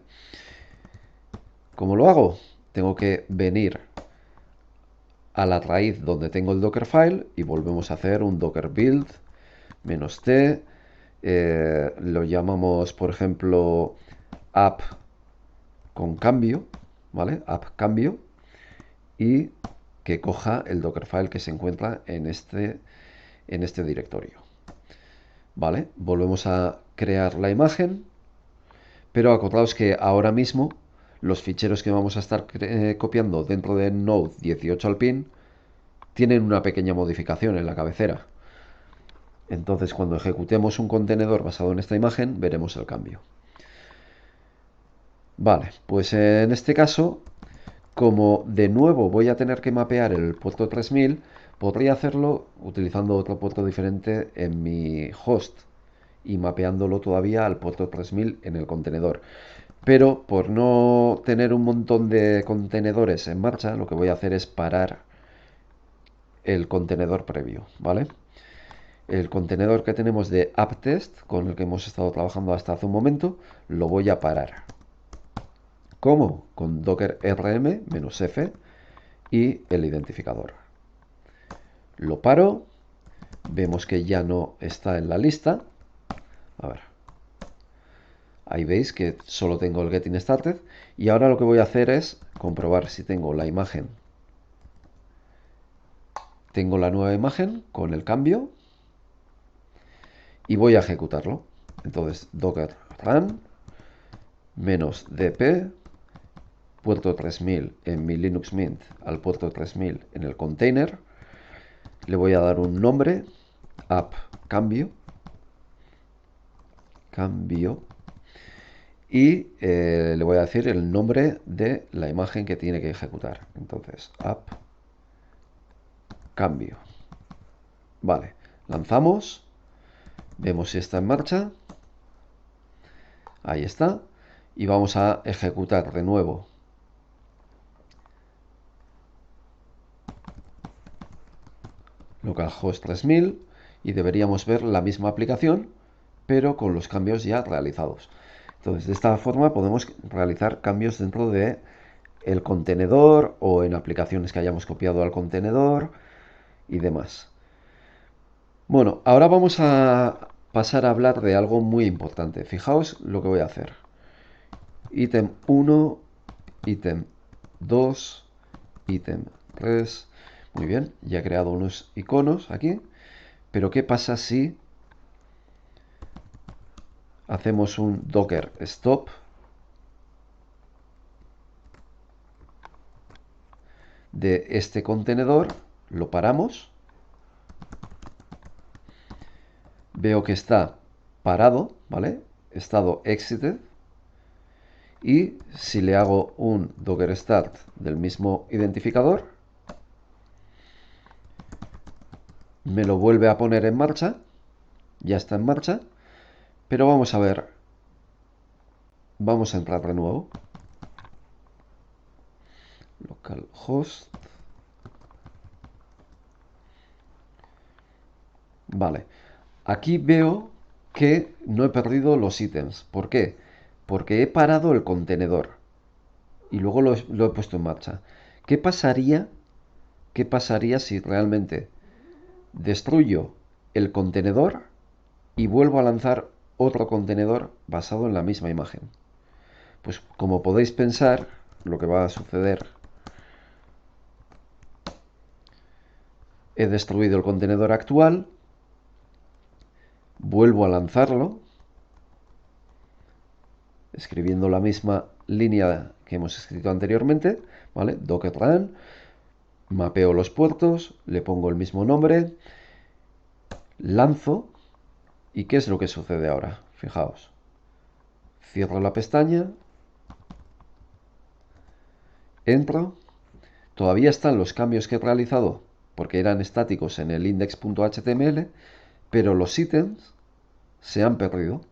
¿Cómo lo hago? Tengo que venir a la raíz donde tengo el Dockerfile y volvemos a hacer un docker build -t, lo llamamos, por ejemplo, app con cambio, ¿vale? App cambio, y que coja el Dockerfile que se encuentra en este directorio. ¿Vale? Volvemos a crear la imagen, pero acordaos que ahora mismo los ficheros que vamos a estar copiando dentro de Node 18 Alpine tienen una pequeña modificación en la cabecera. Entonces, cuando ejecutemos un contenedor basado en esta imagen, veremos el cambio. Vale, pues en este caso, como de nuevo voy a tener que mapear el puerto 3000, podría hacerlo utilizando otro puerto diferente en mi host y mapeándolo todavía al puerto 3000 en el contenedor. Pero por no tener un montón de contenedores en marcha, lo que voy a hacer es parar el contenedor previo, ¿vale? El contenedor que tenemos de apptest, con el que hemos estado trabajando hasta hace un momento, lo voy a parar. ¿Cómo? Con docker rm -f y el identificador. Lo paro, vemos que ya no está en la lista. A ver, ahí veis que solo tengo el getting started, y ahora lo que voy a hacer es comprobar si tengo la imagen. Tengo la nueva imagen con el cambio y voy a ejecutarlo. Entonces docker run -dp puerto 3000 en mi Linux Mint al puerto 3000 en el container. Le voy a dar un nombre, app cambio, cambio, y le voy a decir el nombre de la imagen que tiene que ejecutar. Entonces, app cambio. Vale, lanzamos, vemos si está en marcha. Ahí está. Y vamos a ejecutar de nuevo. Localhost 3000 y deberíamos ver la misma aplicación, pero con los cambios ya realizados. Entonces, de esta forma podemos realizar cambios dentro de el contenedor o en aplicaciones que hayamos copiado al contenedor y demás. Bueno, ahora vamos a pasar a hablar de algo muy importante. Fijaos lo que voy a hacer. Ítem 1, ítem 2, ítem 3. Muy bien, ya he creado unos iconos aquí. Pero ¿qué pasa si hacemos un docker stop de este contenedor? Lo paramos. Veo que está parado, ¿vale? Estado exited. Y si le hago un docker start del mismo identificador, me lo vuelve a poner en marcha. Ya está en marcha. Pero vamos a ver. Vamos a entrar de nuevo. Localhost. Vale. Aquí veo que no he perdido los ítems. ¿Por qué? Porque he parado el contenedor y luego lo he puesto en marcha. ¿Qué pasaría? ¿Qué pasaría si realmente destruyo el contenedor y vuelvo a lanzar otro contenedor basado en la misma imagen? Pues como podéis pensar, lo que va a suceder, he destruido el contenedor actual, vuelvo a lanzarlo, escribiendo la misma línea que hemos escrito anteriormente, ¿vale? Docker run, mapeo los puertos, le pongo el mismo nombre, lanzo, ¿y qué es lo que sucede ahora? Fijaos, cierro la pestaña, entro, todavía están los cambios que he realizado porque eran estáticos en el index.html, pero los ítems se han perdido,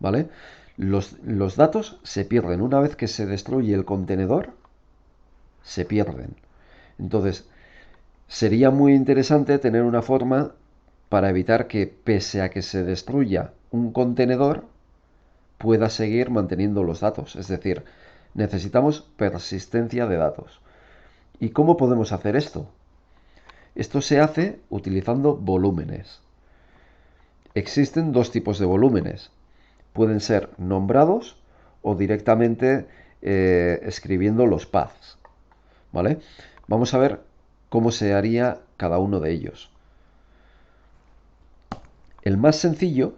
¿vale? Los datos se pierden una vez que se destruye el contenedor, se pierden. Entonces, sería muy interesante tener una forma para evitar que, pese a que se destruya un contenedor, pueda seguir manteniendo los datos. Es decir, necesitamos persistencia de datos. ¿Y cómo podemos hacer esto? Esto se hace utilizando volúmenes. Existen dos tipos de volúmenes. Pueden ser nombrados o directamente escribiendo los paths. ¿Vale? Vamos a ver cómo se haría cada uno de ellos. El más sencillo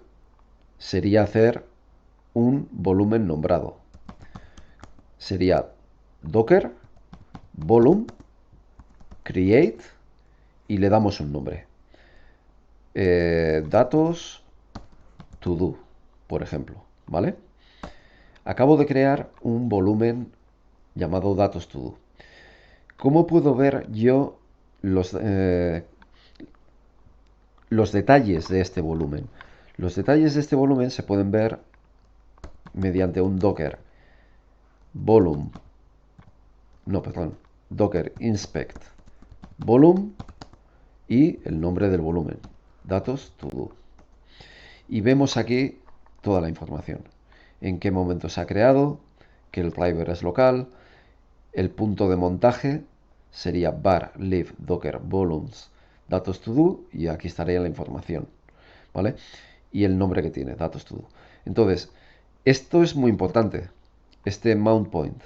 sería hacer un volumen nombrado. Sería docker volume create y le damos un nombre. Datos to do, por ejemplo, ¿vale? Acabo de crear un volumen llamado datos to do. ¿Cómo puedo ver yo los detalles de este volumen? Los detalles de este volumen se pueden ver mediante un docker volume, no, perdón, docker inspect volume y el nombre del volumen, datos to do. Y vemos aquí toda la información. En qué momento se ha creado, que el driver es local, el punto de montaje sería var lib docker volumes datos to do y aquí estaría la información, ¿vale? Y el nombre que tiene, datos to do. Entonces, esto es muy importante, este mount point.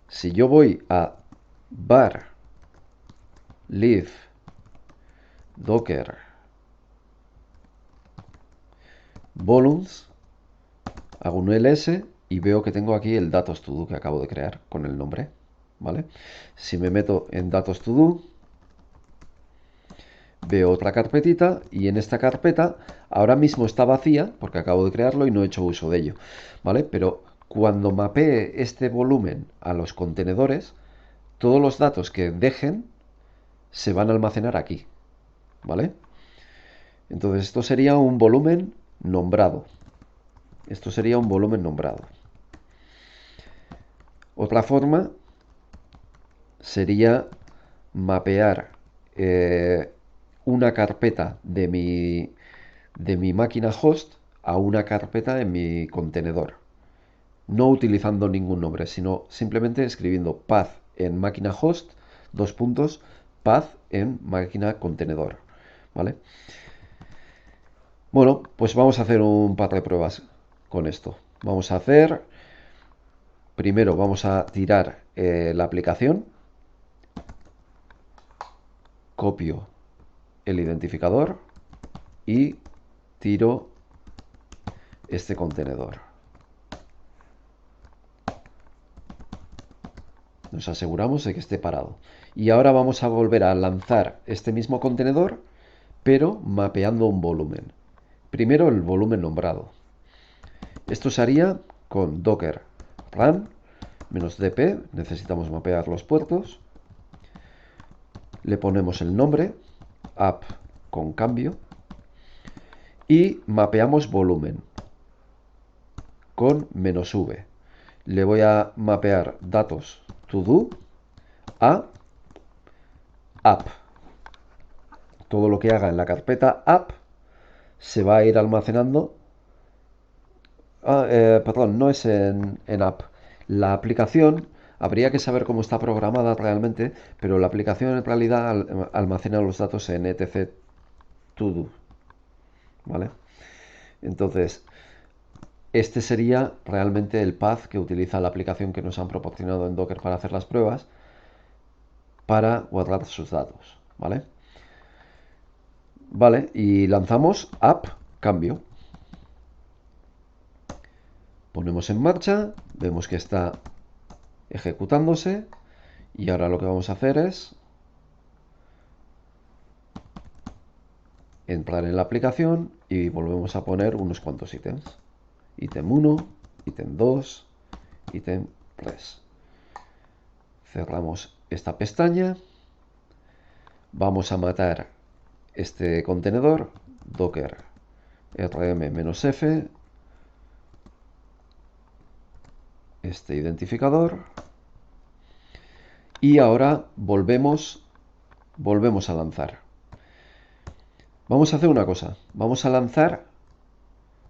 Si yo voy a var lib docker volumes, hago un ls y veo que tengo aquí el datos to do que acabo de crear con el nombre, ¿vale? Si me meto en datos to do, veo otra carpetita y en esta carpeta ahora mismo está vacía porque acabo de crearlo y no he hecho uso de ello, ¿vale? Pero cuando mapee este volumen a los contenedores, todos los datos que dejen se van a almacenar aquí, ¿vale? Entonces esto sería un volumen nombrado. Esto sería un volumen nombrado. Otra forma sería mapear una carpeta de mi máquina host a una carpeta en mi contenedor. No utilizando ningún nombre, sino simplemente escribiendo path en máquina host, dos puntos, path en máquina contenedor. ¿Vale? Bueno, pues vamos a hacer un par de pruebas con esto. Vamos a hacer, primero vamos a tirar la aplicación, copio el identificador y tiro este contenedor. Nos aseguramos de que esté parado. Y ahora vamos a volver a lanzar este mismo contenedor, pero mapeando un volumen. Primero el volumen nombrado. Esto se haría con docker run -dp, necesitamos mapear los puertos. Le ponemos el nombre, app con cambio, y mapeamos volumen con -v. Le voy a mapear datos to do a app. Todo lo que haga en la carpeta app se va a ir almacenando. Perdón, no es en app. La aplicación, habría que saber cómo está programada realmente, pero la aplicación en realidad almacena los datos en etc to do. ¿Vale? Entonces, este sería realmente el path que utiliza la aplicación que nos han proporcionado en Docker para hacer las pruebas para guardar sus datos. ¿Vale? Vale, y lanzamos app cambio. Ponemos en marcha, vemos que está ejecutándose y ahora lo que vamos a hacer es entrar en la aplicación y volvemos a poner unos cuantos ítems. Ítem 1, ítem 2, ítem 3. Cerramos esta pestaña. Vamos a matar este contenedor, docker rm-f, este identificador. Y ahora volvemos a lanzar. Vamos a hacer una cosa. Vamos a lanzar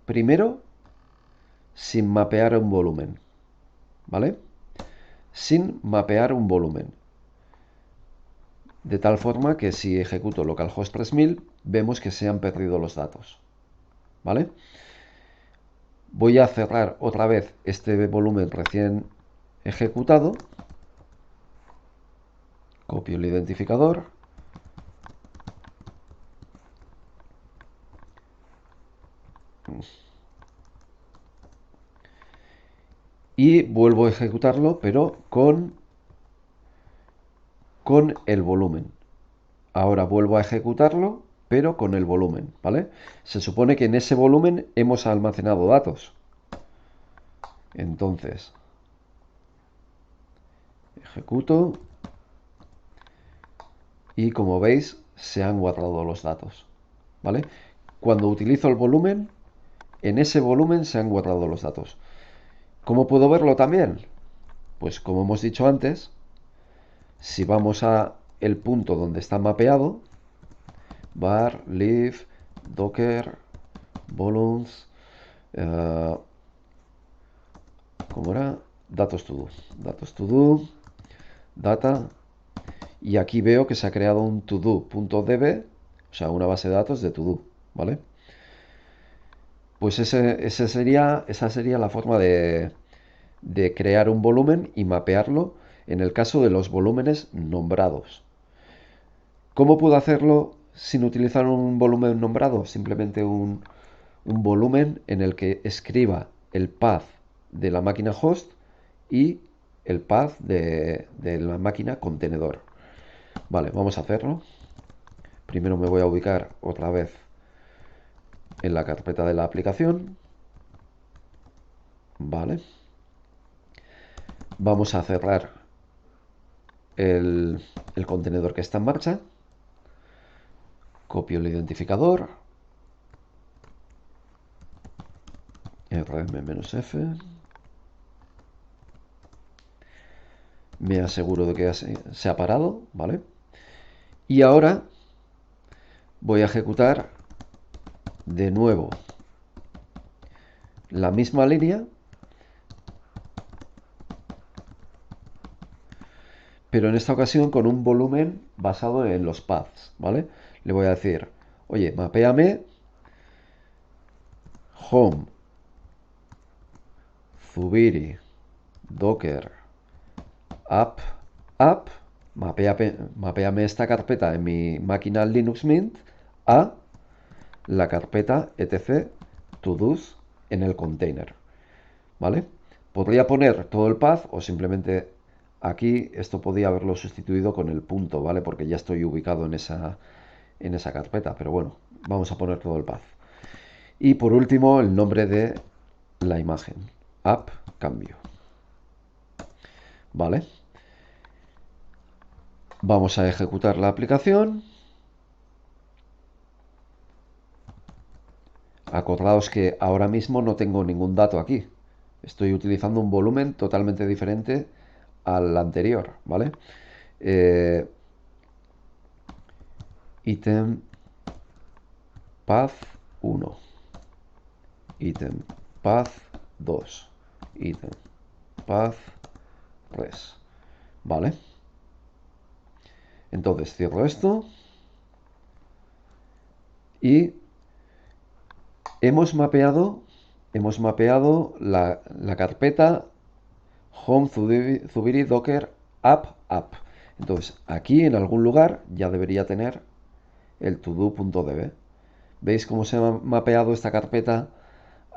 primero sin mapear un volumen. ¿Vale? Sin mapear un volumen. De tal forma que si ejecuto localhost 3000, vemos que se han perdido los datos. ¿Vale? Voy a cerrar otra vez este volumen recién ejecutado. Copio el identificador. Y vuelvo a ejecutarlo, pero con el volumen. Ahora vuelvo a ejecutarlo, pero con el volumen, ¿vale? Se supone que en ese volumen hemos almacenado datos. Entonces, ejecuto y como veis se han guardado los datos, ¿vale? Cuando utilizo el volumen, en ese volumen se han guardado los datos. ¿Cómo puedo verlo también? Pues como hemos dicho antes, si vamos a el punto donde está mapeado, var lib docker volumes, ¿cómo era? Datos to do, data, y aquí veo que se ha creado un todo.db, o sea, una base de datos de to do, ¿vale? Pues esa sería la forma de crear un volumen y mapearlo en el caso de los volúmenes nombrados. ¿Cómo puedo hacerlo sin utilizar un volumen nombrado? Simplemente un volumen en el que escriba el path de la máquina host y el path de la máquina contenedor. Vale, vamos a hacerlo. Primero me voy a ubicar otra vez en la carpeta de la aplicación. Vale. Vamos a cerrar el contenedor que está en marcha. Copio el identificador. rm-f. Me aseguro de que se ha parado, ¿vale? Y ahora voy a ejecutar de nuevo la misma línea, pero en esta ocasión con un volumen basado en los paths, ¿vale? Le voy a decir, oye, mapéame home, Zubiri, Docker, app, mapéame esta carpeta en mi máquina Linux Mint a la carpeta etc todos en el container, ¿vale? Podría poner todo el path o simplemente aquí esto podría haberlo sustituido con el punto, ¿vale? Porque ya estoy ubicado en esa carpeta, pero bueno, vamos a poner todo el path. Y por último, el nombre de la imagen, app cambio, ¿vale? Vamos a ejecutar la aplicación. Acordaos que ahora mismo no tengo ningún dato aquí. Estoy utilizando un volumen totalmente diferente al anterior, ¿vale? Item path 1, item path 2, item path 3, ¿vale? Entonces cierro esto y hemos mapeado la carpeta home Zubiri Docker app. Entonces aquí en algún lugar ya debería tener el todo.db. ¿Veis cómo se ha mapeado esta carpeta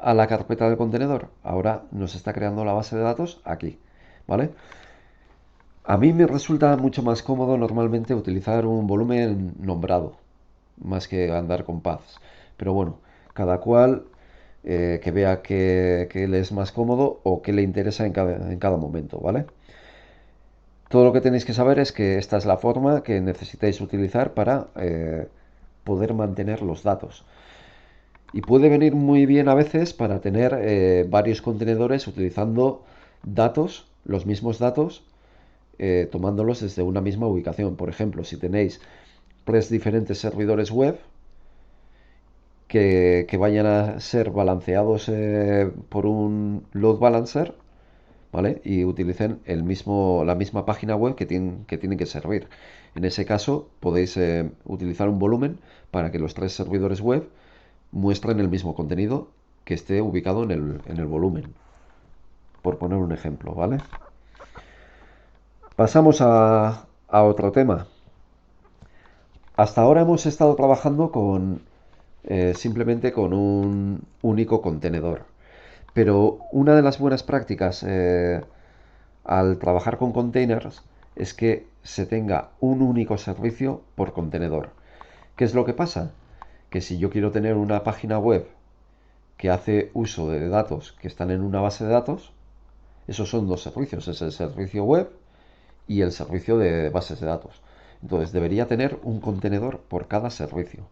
a la carpeta del contenedor? Ahora nos está creando la base de datos aquí, ¿vale? A mí me resulta mucho más cómodo normalmente utilizar un volumen nombrado, más que andar con paths. Pero bueno, cada cual que vea que le es más cómodo o que le interesa en cada momento, ¿vale? Todo lo que tenéis que saber es que esta es la forma que necesitáis utilizar para poder mantener los datos. Y puede venir muy bien a veces para tener varios contenedores utilizando datos, los mismos datos, tomándolos desde una misma ubicación. Por ejemplo, si tenéis tres diferentes servidores web que vayan a ser balanceados por un load balancer, ¿vale? Y utilicen la misma página web que tienen que servir. En ese caso, podéis utilizar un volumen para que los tres servidores web muestren el mismo contenido que esté ubicado en el volumen. Por poner un ejemplo, ¿vale? Pasamos a otro tema. Hasta ahora hemos estado trabajando simplemente con un único contenedor. Pero una de las buenas prácticas al trabajar con containers es que se tenga un único servicio por contenedor. ¿Qué es lo que pasa? Que si yo quiero tener una página web que hace uso de datos que están en una base de datos, esos son dos servicios, es el servicio web y el servicio de bases de datos. Entonces debería tener un contenedor por cada servicio.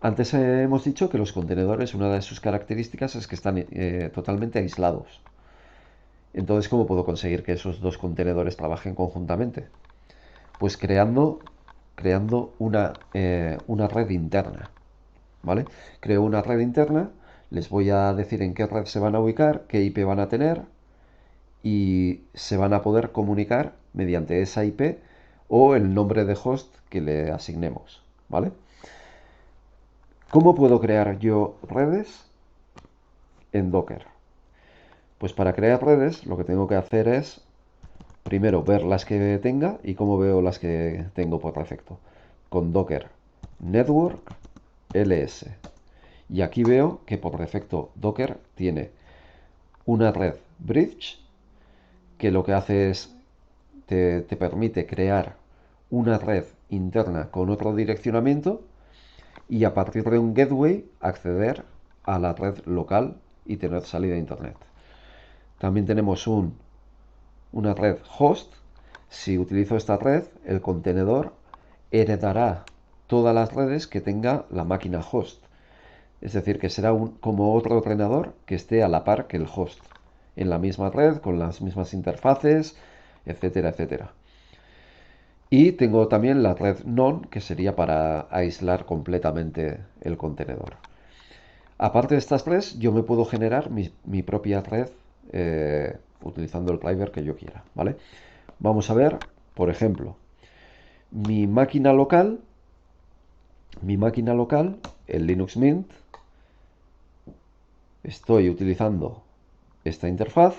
Antes hemos dicho que los contenedores, una de sus características es que están totalmente aislados. Entonces, ¿cómo puedo conseguir que esos dos contenedores trabajen conjuntamente? Pues creando una red interna, ¿vale? Creo una red interna, les voy a decir en qué red se van a ubicar, qué IP van a tener y se van a poder comunicar mediante esa IP o el nombre de host que le asignemos, ¿vale? ¿Cómo puedo crear yo redes en Docker? Pues para crear redes lo que tengo que hacer es primero ver las que tenga y cómo veo las que tengo por defecto. Con Docker Network ls. Y aquí veo que por defecto Docker tiene una red bridge que lo que hace es te permite crear una red interna con otro direccionamiento y a partir de un gateway acceder a la red local y tener salida a internet. También tenemos una red host. Si utilizo esta red, el contenedor heredará todas las redes que tenga la máquina host. Es decir, que será como otro ordenador que esté a la par que el host, en la misma red, con las mismas interfaces, etcétera, etcétera. Y tengo también la red non, que sería para aislar completamente el contenedor. Aparte de estas tres, yo me puedo generar mi propia red utilizando el driver que yo quiera, ¿vale? Vamos a ver, por ejemplo, mi máquina local, el Linux Mint, estoy utilizando esta interfaz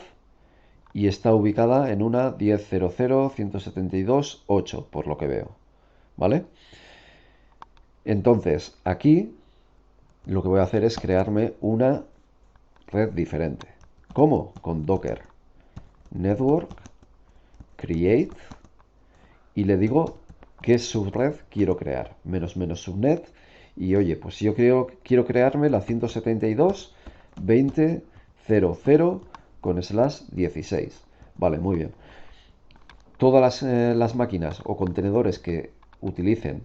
y está ubicada en una 10.0.0.172.8, por lo que veo, ¿vale? Entonces, aquí lo que voy a hacer es crearme una red diferente. ¿Cómo? Con Docker Network Create y le digo qué subred quiero crear. Menos subnet. Y oye, pues yo quiero crearme la 172.20.00 con /16. Vale, muy bien. Todas las máquinas o contenedores que utilicen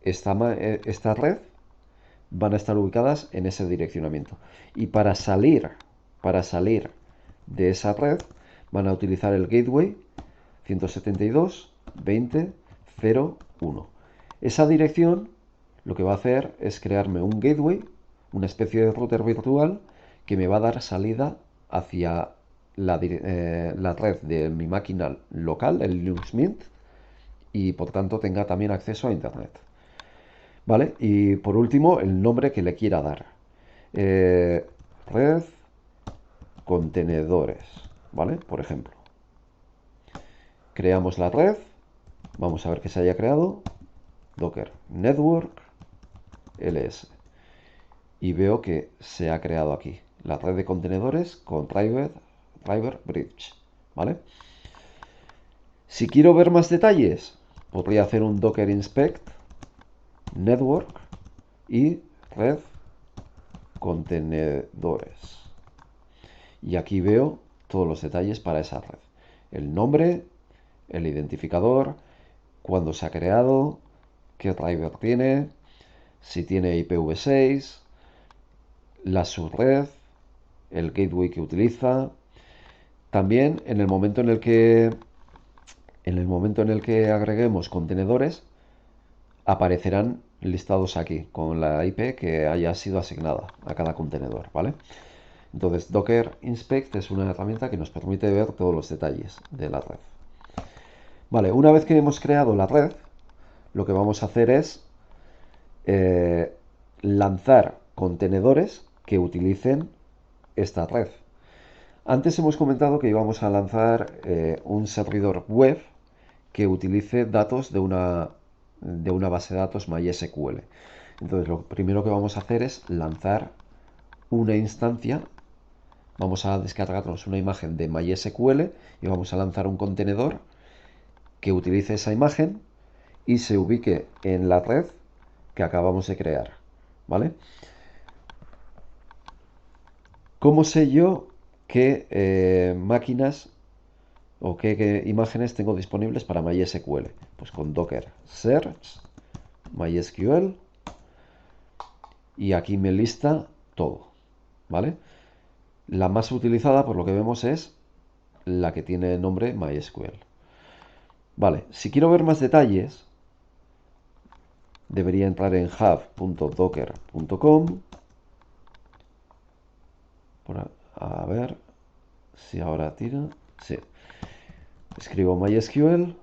esta red van a estar ubicadas en ese direccionamiento. Y para salir de esa red van a utilizar el gateway 172.20.01. Esa dirección lo que va a hacer es crearme un gateway, una especie de router virtual que me va a dar salida hacia la red de mi máquina local, el Linux Mint, y por tanto tenga también acceso a Internet. ¿Vale? Y por último, el nombre que le quiera dar. Red contenedores, ¿vale? Por ejemplo. Creamos la red. Vamos a ver que se haya creado. Docker Network ls. Y veo que se ha creado aquí la red de contenedores con driver bridge, ¿vale? Si quiero ver más detalles, podría hacer un docker inspect network y red contenedores. Y aquí veo todos los detalles para esa red. El nombre, el identificador, cuándo se ha creado, qué driver tiene, si tiene IPv6, la subred, el gateway que utiliza. También en el momento en el que agreguemos contenedores, aparecerán listados aquí con la IP que haya sido asignada a cada contenedor, ¿vale? Entonces, Docker Inspect es una herramienta que nos permite ver todos los detalles de la red. Vale, una vez que hemos creado la red, lo que vamos a hacer es lanzar contenedores que utilicen esta red. Antes hemos comentado que íbamos a lanzar un servidor web que utilice datos de una base de datos MySQL. Entonces, lo primero que vamos a hacer es lanzar una instancia. Vamos a descargarnos una imagen de MySQL y vamos a lanzar un contenedor que utilice esa imagen y se ubique en la red que acabamos de crear, ¿vale? ¿Cómo sé yo qué máquinas o qué imágenes tengo disponibles para MySQL? Pues con Docker Search, MySQL, y aquí me lista todo, ¿vale? La más utilizada, por lo que vemos, es la que tiene nombre MySQL. Vale, si quiero ver más detalles, debería entrar en hub.docker.com. A ver si ahora tira. Sí. Escribo MySQL.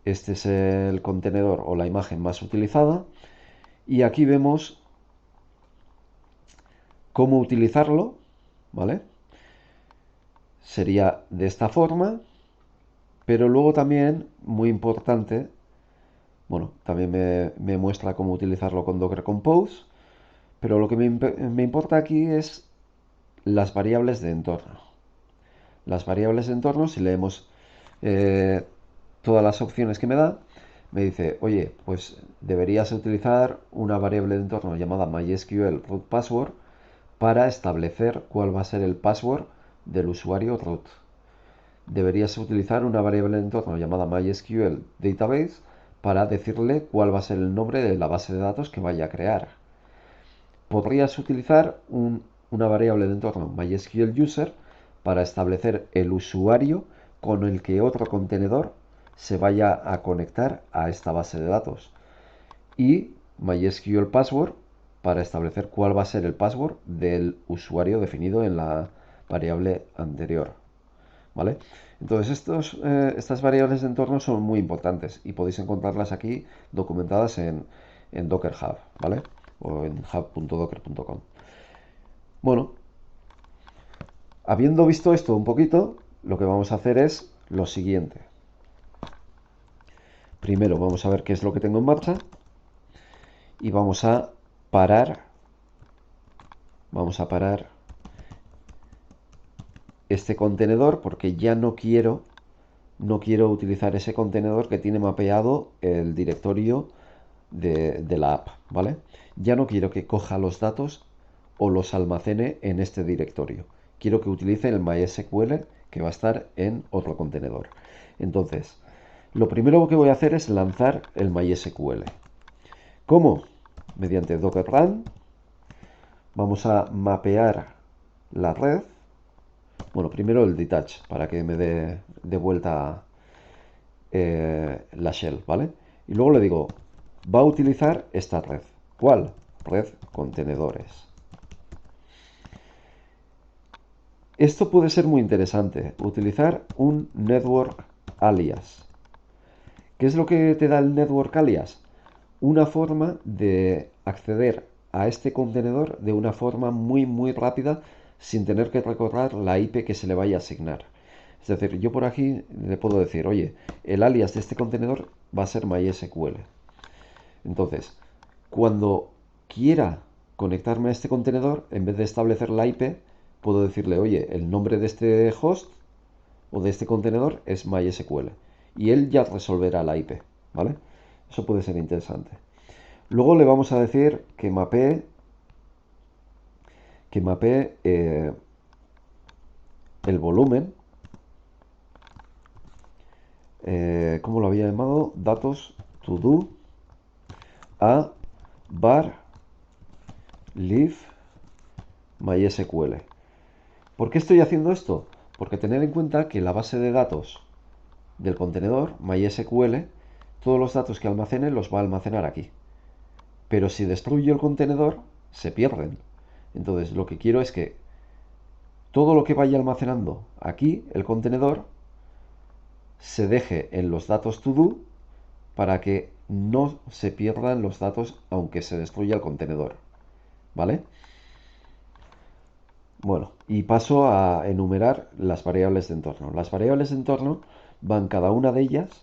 Este es el contenedor o la imagen más utilizada. Y aquí vemos cómo utilizarlo, ¿vale? Sería de esta forma, pero luego también, muy importante, bueno, también me muestra cómo utilizarlo con Docker Compose, pero lo que me importa aquí es las variables de entorno. Las variables de entorno, si leemos todas las opciones que me da, me dice, oye, pues deberías utilizar una variable de entorno llamada MySQL root password para establecer cuál va a ser el password del usuario root. Deberías utilizar una variable de entorno llamada MySQL database para decirle cuál va a ser el nombre de la base de datos que vaya a crear. Podrías utilizar una variable de entorno MySQL user para establecer el usuario con el que otro contenedor se vaya a conectar a esta base de datos. Y MySQL password para establecer cuál va a ser el password del usuario definido en la variable anterior. ¿Vale? Entonces estas variables de entorno son muy importantes y podéis encontrarlas aquí documentadas en Docker Hub, ¿vale? O en hub.docker.com. Bueno, habiendo visto esto un poquito, lo que vamos a hacer es lo siguiente. Primero vamos a ver qué es lo que tengo en marcha y vamos a parar este contenedor porque ya no quiero utilizar ese contenedor que tiene mapeado el directorio de la app, ¿vale? Ya no quiero que coja los datos o los almacene en este directorio. Quiero que utilice el MySQL que va a estar en otro contenedor. Entonces, lo primero que voy a hacer es lanzar el MySQL. ¿Cómo? Mediante Docker Run. Vamos a mapear la red. Bueno, primero el detach para que me dé de vuelta la shell, ¿vale? Y luego le digo, va a utilizar esta red. ¿Cuál? Red contenedores. Esto puede ser muy interesante, utilizar un network alias. ¿Qué es lo que te da el network alias? Una forma de acceder a este contenedor de una forma muy rápida sin tener que recorrer la IP que se le vaya a asignar. Es decir, yo por aquí le puedo decir, oye, el alias de este contenedor va a ser MySQL. Entonces, cuando quiera conectarme a este contenedor, en vez de establecer la IP, puedo decirle, oye, el nombre de este host o de este contenedor es MySQL. Y él ya resolverá la IP, ¿vale? Eso puede ser interesante. Luego le vamos a decir que mapee el volumen, ¿cómo lo había llamado? Datos to do a var leave MySQL. ¿Por qué estoy haciendo esto? Porque tener en cuenta que la base de datos del contenedor MySQL, todos los datos que almacene los va a almacenar aquí. Pero si destruyo el contenedor, se pierden. Entonces lo que quiero es que todo lo que vaya almacenando aquí, el contenedor, se deje en los datos to do para que no se pierdan los datos aunque se destruya el contenedor. ¿Vale? Bueno, y paso a enumerar las variables de entorno. Las variables de entorno van cada una de ellas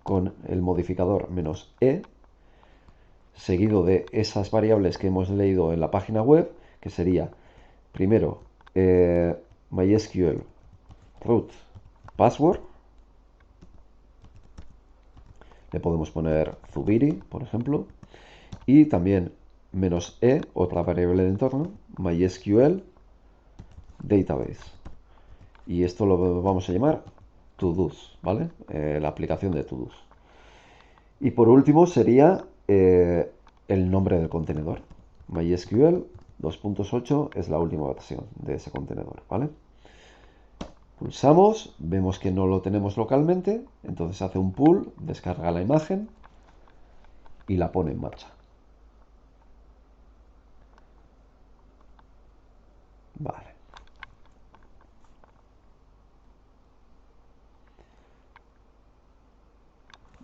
con el modificador "-e", seguido de esas variables que hemos leído en la página web, que sería primero MySQL root password. Le podemos poner Zubiri, por ejemplo. Y también "-e", otra variable de entorno, MySQL database. Y esto lo vamos a llamar todos, ¿vale? La aplicación de todos. Y por último sería el nombre del contenedor. MySQL 2.8 es la última versión de ese contenedor, ¿vale? Pulsamos, vemos que no lo tenemos localmente, entonces hace un pull, descarga la imagen y la pone en marcha. Vale.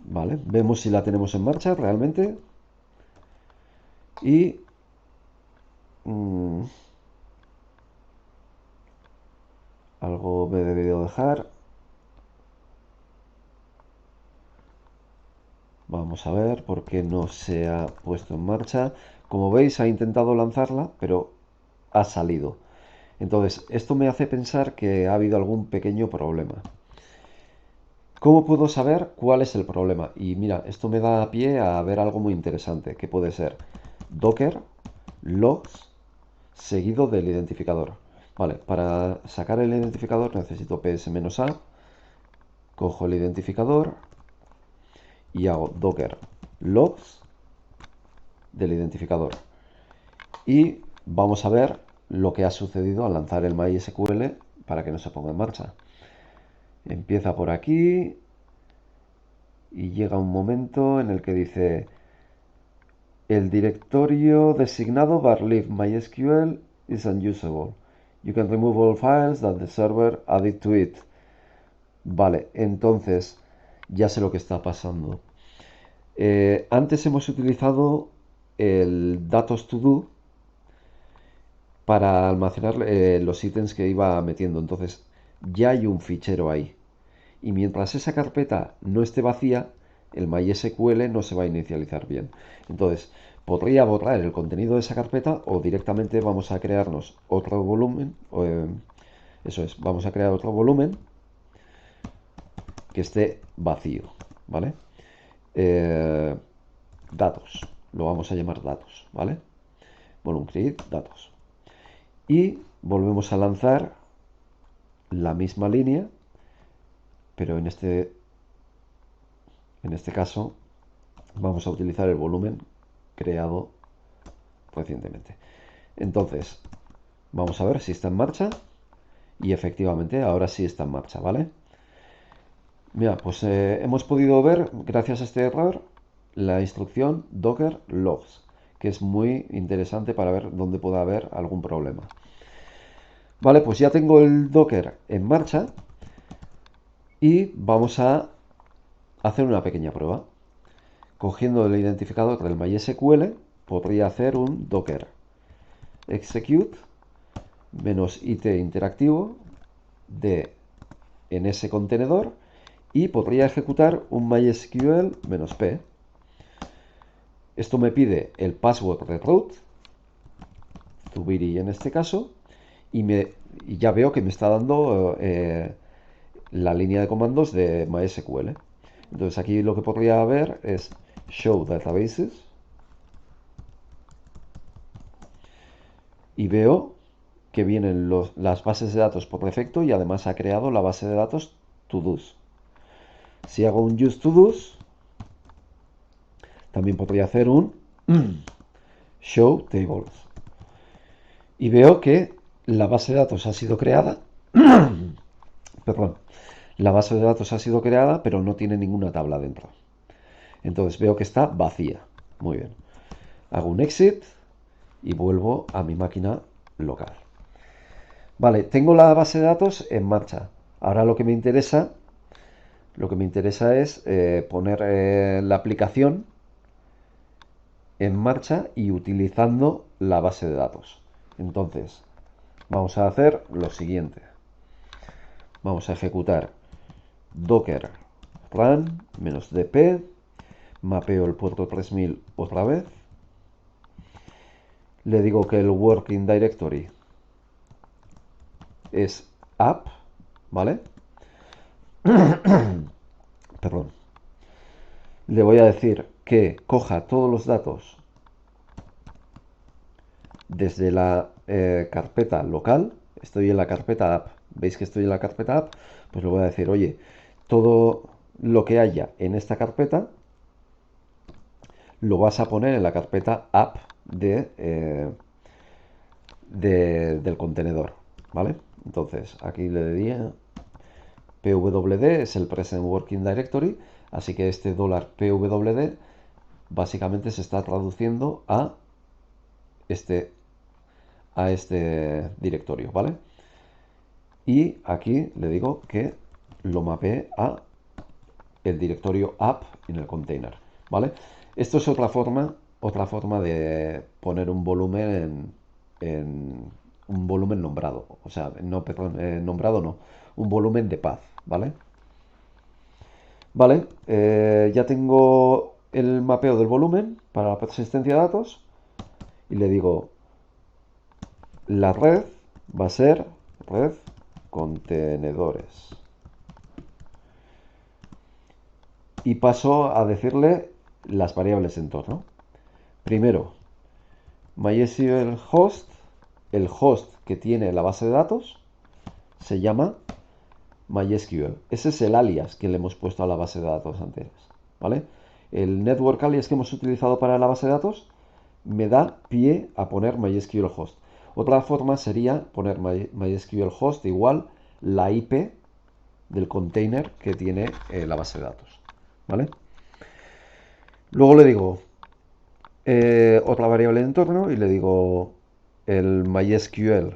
Vale, vemos si la tenemos en marcha realmente. Y algo me he debido dejar. Vamos a ver por qué no se ha puesto en marcha. Como veis, ha intentado lanzarla, pero ha salido. Entonces, esto me hace pensar que ha habido algún pequeño problema. ¿Cómo puedo saber cuál es el problema? Y mira, esto me da pie a ver algo muy interesante, que puede ser Docker logs seguido del identificador. Vale, para sacar el identificador necesito ps-a, cojo el identificador y hago docker logs del identificador. Y vamos a ver lo que ha sucedido al lanzar el MySQL para que no se ponga en marcha. Empieza por aquí y llega un momento en el que dice: el directorio designado varlib MySQL is unusable. You can remove all files that the server added to it. Vale, entonces ya sé lo que está pasando. Antes hemos utilizado el datos to do para almacenar los ítems que iba metiendo. Entonces ya hay un fichero ahí. Y mientras esa carpeta no esté vacía, el MySQL no se va a inicializar bien. Entonces, podría borrar el contenido de esa carpeta o directamente vamos a crearnos otro volumen. Eso es, vamos a crear otro volumen que esté vacío, ¿vale? Eh, datos, lo vamos a llamar datos, ¿vale? Volume create datos. Y volvemos a lanzar la misma línea, pero en este caso vamos a utilizar el volumen creado recientemente. Entonces, vamos a ver si está en marcha. Y efectivamente, ahora sí está en marcha, ¿vale? Mira, pues hemos podido ver, gracias a este error, la instrucción docker logs, que es muy interesante para ver dónde pueda haber algún problema. Vale, pues ya tengo el docker en marcha y vamos a hacer una pequeña prueba. Cogiendo el identificador del MySQL, podría hacer un docker execute -it interactivo de en ese contenedor y podría ejecutar un MySQL-p. Esto me pide el password de root, Zubiri en este caso, y ya veo que me está dando la línea de comandos de MySQL. Entonces aquí lo que podría ver es show databases y veo que vienen las bases de datos por defecto y además ha creado la base de datos todos. Si hago un use todos, también podría hacer un show tables. Y veo que la base de datos ha sido creada. Perdón. La base de datos ha sido creada, pero no tiene ninguna tabla dentro. Entonces veo que está vacía. Muy bien. Hago un exit y vuelvo a mi máquina local. Vale, tengo la base de datos en marcha. Ahora lo que me interesa es poner la aplicación en marcha y utilizando la base de datos. Entonces, vamos a hacer lo siguiente. Vamos a ejecutar docker run -dp, mapeo el puerto 3000 otra vez, le digo que el working directory es app, ¿vale? Perdón. Le voy a decir que coja todos los datos desde la carpeta local. Estoy en la carpeta app. ¿Veis que estoy en la carpeta app? Pues le voy a decir, oye, todo lo que haya en esta carpeta lo vas a poner en la carpeta app del contenedor, ¿vale? Entonces, aquí le diría pwd es el present working directory, así que este $pwd básicamente se está traduciendo este, a este directorio, ¿vale? Y aquí le digo que lo mapee a el directorio app en el container, ¿vale? Esto es otra forma de poner un volumen en un volumen nombrado, o sea, no, perdón, nombrado no, un volumen de path, ¿vale? Vale, ya tengo el mapeo del volumen para la persistencia de datos y le digo, la red va a ser red contenedores. y paso a decirle las variables de entorno. Primero, MySQL host, el host que tiene la base de datos, se llama MySQL. Ese es el alias que le hemos puesto a la base de datos anteriores, ¿vale? El network alias que hemos utilizado para la base de datos me da pie a poner MySQL host. Otra forma sería poner MySQL host igual la IP del container que tiene la base de datos, ¿vale? Luego le digo otra variable de entorno y le digo el MySQL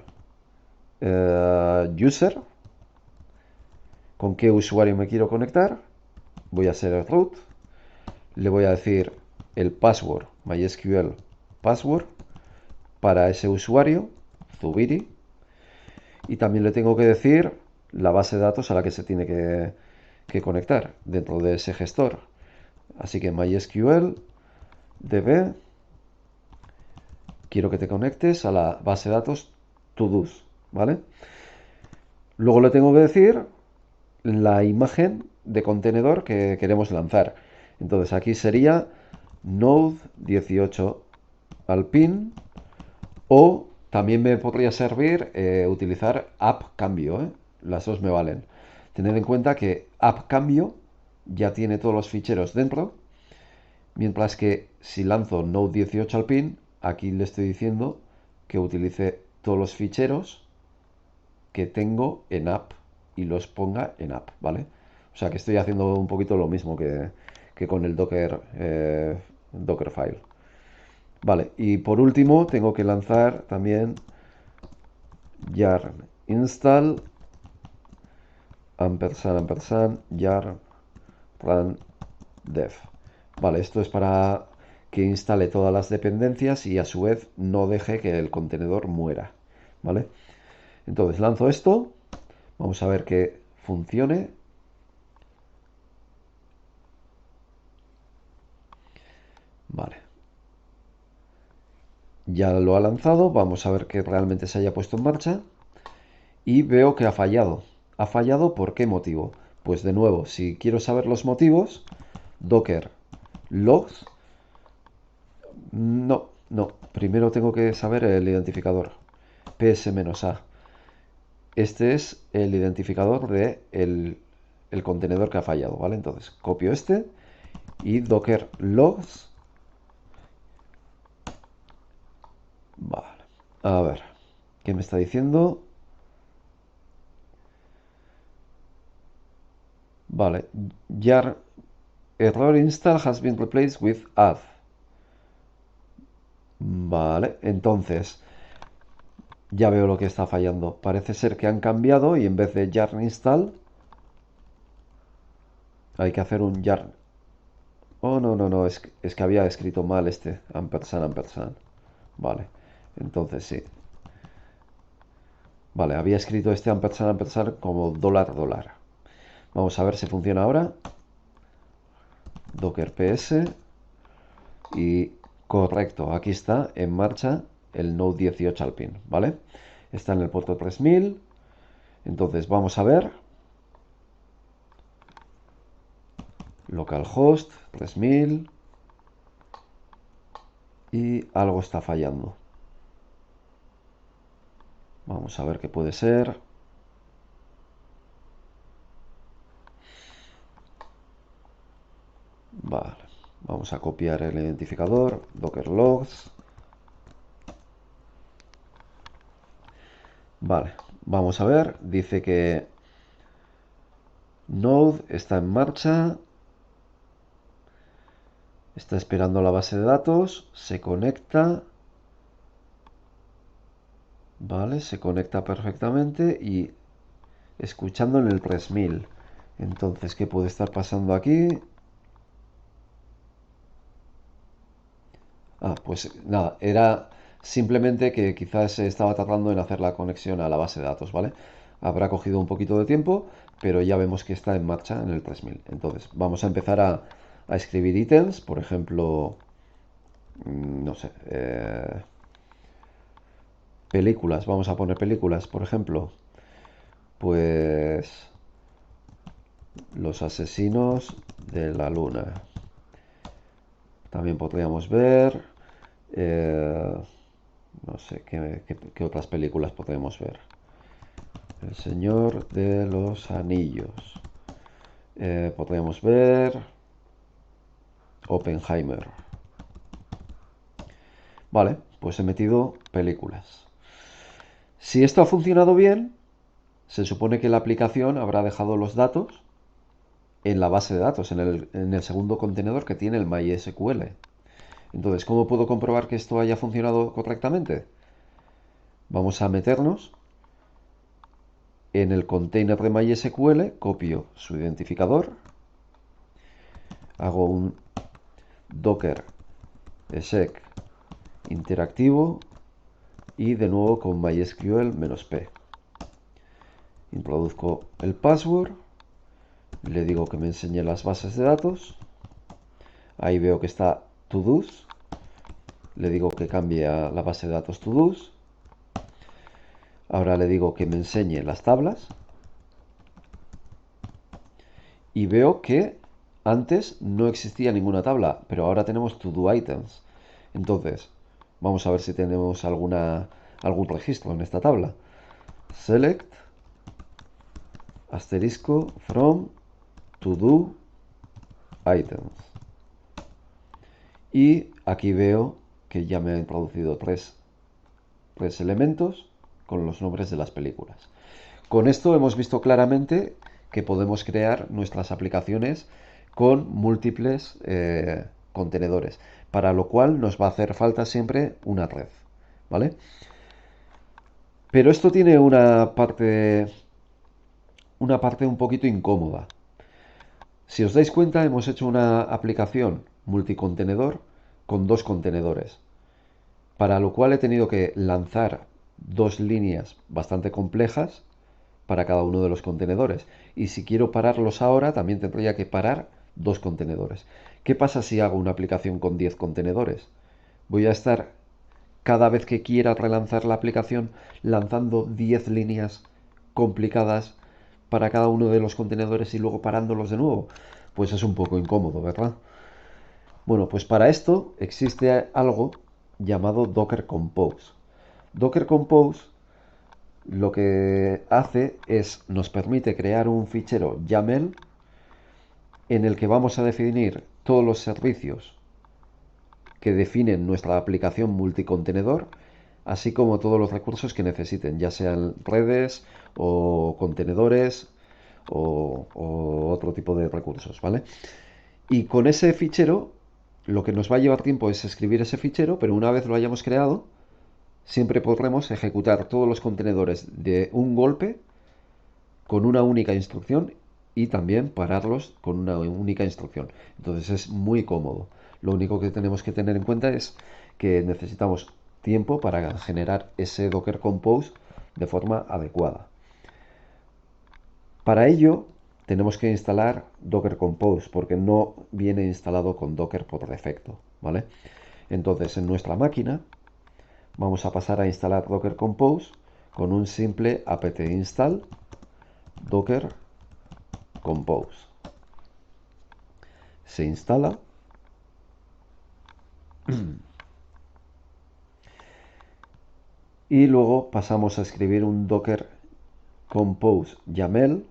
user, con qué usuario me quiero conectar, voy a hacer el root, le voy a decir el password, MySQL password, para ese usuario, Zubiri, y también le tengo que decir la base de datos a la que se tiene que conectar dentro de ese gestor. Así que MySQL db, quiero que te conectes a la base de datos todos, ¿vale? Luego le tengo que decir la imagen de contenedor que queremos lanzar. Entonces aquí sería Node 18 alpin, o también me podría servir utilizar app cambio, ¿eh? Las dos me valen. Tened en cuenta que app cambio ya tiene todos los ficheros dentro, mientras que si lanzo Node 18 alpin, aquí le estoy diciendo que utilice todos los ficheros que tengo en app y los ponga en app, ¿vale? O sea que estoy haciendo un poquito lo mismo que con el Docker, Dockerfile. Vale, y por último tengo que lanzar también yarn install yarn run dev. Vale, esto es para que instale todas las dependencias y a su vez no deje que el contenedor muera, ¿vale? Entonces lanzo esto, vamos a ver que funcione. Vale, ya lo ha lanzado, vamos a ver que realmente se haya puesto en marcha y veo que ha fallado. ¿Ha fallado por qué motivo? Pues de nuevo, si quiero saber los motivos, docker logs. No, primero tengo que saber el identificador ps-a. Este es el identificador de el contenedor que ha fallado, ¿vale? Entonces copio este y docker logs. Vale, a ver, ¿qué me está diciendo? Vale, jar error install has been replaced with add. Vale, entonces ya veo lo que está fallando. Parece ser que han cambiado y en vez de yarn install hay que hacer un yarn. Oh, no, es que había escrito mal este ampersand. Vale, entonces sí. Vale, había escrito este ampersand como $. Vamos a ver si funciona ahora. Docker ps y correcto, aquí está en marcha el Node 18 alpin, ¿vale? Está en el puerto 3000. Entonces vamos a ver. Localhost 3000 y algo está fallando. Vamos a ver qué puede ser. Vale, vamos a copiar el identificador, docker logs. Vale, vamos a ver, dice que Node está en marcha, está esperando la base de datos, se conecta. Vale, se conecta perfectamente y escuchando en el 3000. Entonces, ¿qué puede estar pasando aquí? Ah, pues nada, era simplemente que quizás estaba tardando en hacer la conexión a la base de datos, ¿vale? Habrá cogido un poquito de tiempo, pero ya vemos que está en marcha en el 3000. Entonces, vamos a empezar a escribir ítems, por ejemplo, no sé, películas, vamos a poner películas, por ejemplo, pues Los asesinos de la luna. También podríamos ver, no sé, ¿qué otras películas podemos ver? El Señor de los Anillos. Podríamos ver Oppenheimer. Vale, pues he metido películas. Si esto ha funcionado bien, se supone que la aplicación habrá dejado los datos en la base de datos, en el segundo contenedor que tiene el MySQL. Entonces, ¿cómo puedo comprobar que esto haya funcionado correctamente? Vamos a meternos en el container de MySQL, copio su identificador, hago un docker exec interactivo y de nuevo con MySQL-p. Introduzco el password, le digo que me enseñe las bases de datos, ahí veo que está todos, le digo que cambie a la base de datos todos, ahora le digo que me enseñe las tablas y veo que antes no existía ninguna tabla, pero ahora tenemos to do items. Entonces, vamos a ver si tenemos algún registro en esta tabla. Select asterisco from to do items. Y aquí veo que ya me ha introducido tres elementos con los nombres de las películas. Con esto hemos visto claramente que podemos crear nuestras aplicaciones con múltiples contenedores, para lo cual nos va a hacer falta siempre una red, ¿vale? Pero esto tiene una parte un poquito incómoda. Si os dais cuenta, hemos hecho una aplicación multicontenedor con dos contenedores, para lo cual he tenido que lanzar dos líneas bastante complejas para cada uno de los contenedores. Y si quiero pararlos ahora, también tendría que parar dos contenedores. ¿Qué pasa si hago una aplicación con 10 contenedores? Voy a estar cada vez que quiera relanzar la aplicación lanzando 10 líneas complicadas para cada uno de los contenedores y luego parándolos de nuevo. Pues es un poco incómodo, ¿verdad? Bueno, pues para esto existe algo llamado Docker Compose. Docker Compose lo que hace es nos permite crear un fichero YAML en el que vamos a definir todos los servicios que definen nuestra aplicación multicontenedor, así como todos los recursos que necesiten, ya sean redes o contenedores o otro tipo de recursos, ¿vale? Y con ese fichero, lo que nos va a llevar tiempo es escribir ese fichero, pero una vez lo hayamos creado, siempre podremos ejecutar todos los contenedores de un golpe con una única instrucción y también pararlos con una única instrucción. Entonces es muy cómodo. Lo único que tenemos que tener en cuenta es que necesitamos tiempo para generar ese Docker Compose de forma adecuada. Para ello tenemos que instalar Docker Compose porque no viene instalado con Docker por defecto, ¿vale? Entonces en nuestra máquina vamos a pasar a instalar Docker Compose con un simple apt install Docker Compose. Se instala y luego pasamos a escribir un Docker Compose YAML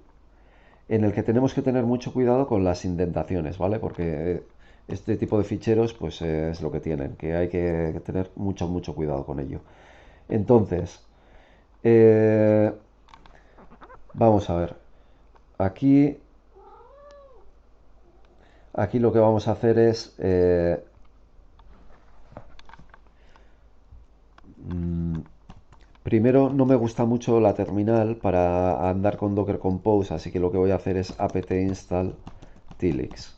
en el que tenemos que tener mucho cuidado con las indentaciones, ¿vale? Porque este tipo de ficheros pues es lo que tienen, que hay que tener mucho cuidado con ello. Entonces, eh, vamos a ver. Aquí, aquí lo que vamos a hacer es mm, primero, no me gusta mucho la terminal para andar con Docker Compose, así que lo que voy a hacer es apt install tilix.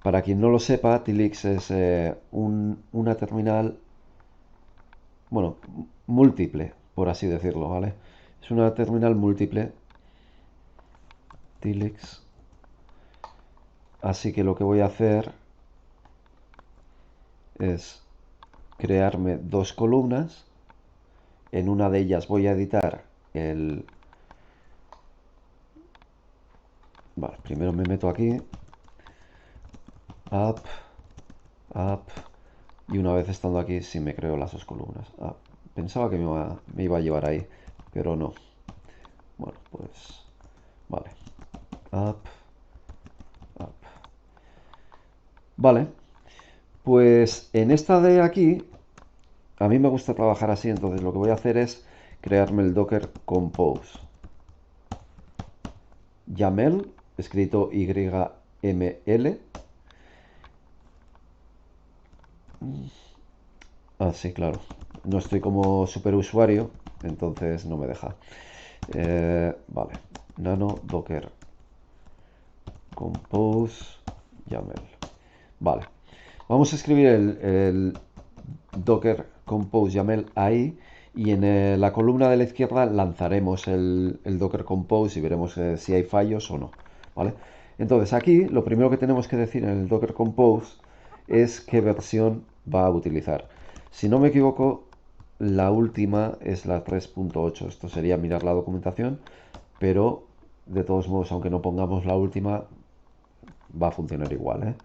Para quien no lo sepa, tilix es una terminal, bueno, múltiple, por así decirlo, ¿vale? Es una terminal múltiple, tilix. Así que lo que voy a hacer es crearme dos columnas. En una de ellas voy a editar el Vale, primero me meto aquí, app, app, y una vez estando aquí sí me creo las dos columnas. Ah, pensaba que me iba a llevar ahí, pero no. Bueno, pues vale, app, app. Vale, pues en esta de aquí, a mí me gusta trabajar así, entonces lo que voy a hacer es crearme el Docker Compose. YAML, escrito YML. Ah, sí, claro. No estoy como superusuario, entonces no me deja. Vale. Nano Docker Compose YAML. Vale. Vamos a escribir el Docker Compose YAML ahí y en la columna de la izquierda lanzaremos el Docker Compose y veremos si hay fallos o no. ¿Vale? Entonces aquí lo primero que tenemos que decir en el Docker Compose es qué versión va a utilizar. Si no me equivoco, la última es la 3.8. Esto sería mirar la documentación, pero de todos modos, aunque no pongamos la última, va a funcionar igual, ¿eh?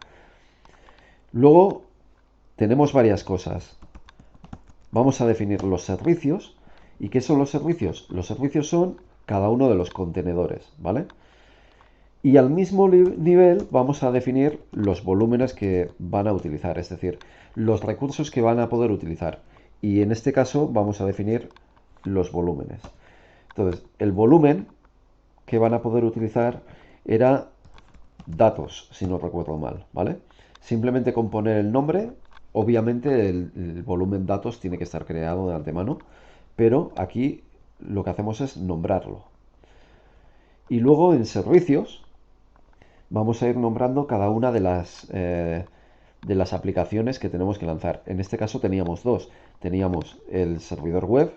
Luego tenemos varias cosas. Vamos a definir los servicios. ¿Y qué son los servicios? Los servicios son cada uno de los contenedores, ¿vale? Y al mismo nivel vamos a definir los volúmenes que van a utilizar, es decir, los recursos que van a poder utilizar. Y en este caso vamos a definir los volúmenes. Entonces, el volumen que van a poder utilizar era datos, si no recuerdo mal, ¿vale? Simplemente con poner el nombre, obviamente el volumen datos tiene que estar creado de antemano, pero aquí lo que hacemos es nombrarlo. Y luego en servicios vamos a ir nombrando cada una de las aplicaciones que tenemos que lanzar. En este caso teníamos dos. Teníamos el servidor web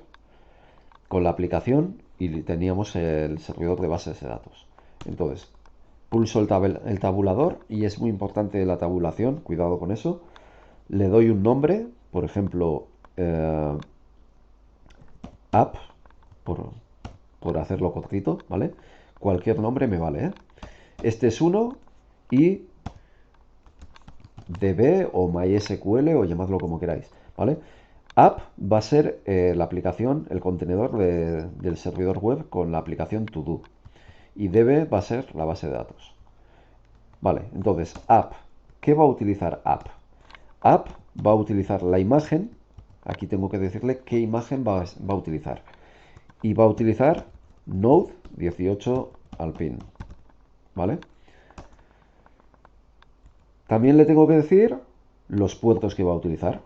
con la aplicación y teníamos el servidor de bases de datos. Entonces, pulso el tabulador y es muy importante la tabulación, cuidado con eso. Le doy un nombre, por ejemplo, app, por, por hacerlo cortito, ¿vale? Cualquier nombre me vale, ¿eh? Este es uno y DB o MySQL o llamadlo como queráis, ¿vale? App va a ser la aplicación, el contenedor del servidor web con la aplicación To-Do. Y DB va a ser la base de datos. Vale, entonces app. ¿Qué va a utilizar app? App va a utilizar la imagen. Aquí tengo que decirle qué imagen va a utilizar. Y va a utilizar Node 18 Alpine. ¿Vale? También le tengo que decir los puertos que va a utilizar.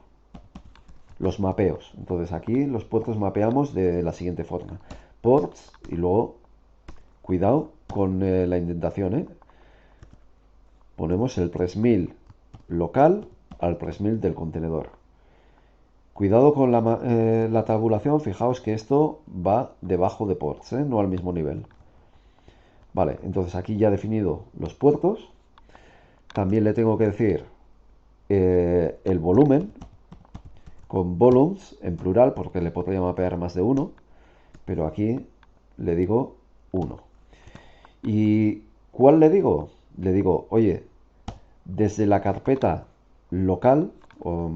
Los mapeos. Entonces aquí los puertos mapeamos de la siguiente forma. Ports y luego, cuidado con la indentación, ¿eh? Ponemos el 3000 local al 3000 del contenedor. Cuidado con la tabulación, fijaos que esto va debajo de ports, ¿eh? No al mismo nivel. Vale, entonces aquí ya he definido los puertos. También le tengo que decir el volumen con volumes en plural porque le podría mapear más de uno, pero aquí le digo 1. ¿Y cuál le digo? Le digo, oye, desde la carpeta local o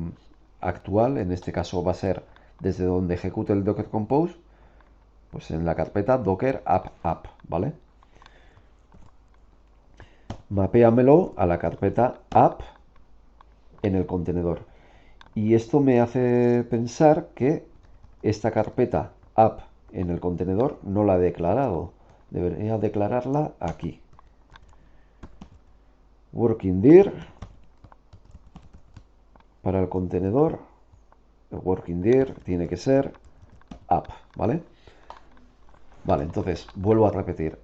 actual, en este caso va a ser desde donde ejecute el Docker Compose, pues en la carpeta Docker app, ¿vale? Mapéamelo a la carpeta app en el contenedor. Y esto me hace pensar que esta carpeta app en el contenedor no la he declarado. Debería declararla aquí. Working dir para el contenedor. El working dir tiene que ser app, ¿vale? Vale, entonces vuelvo a repetir.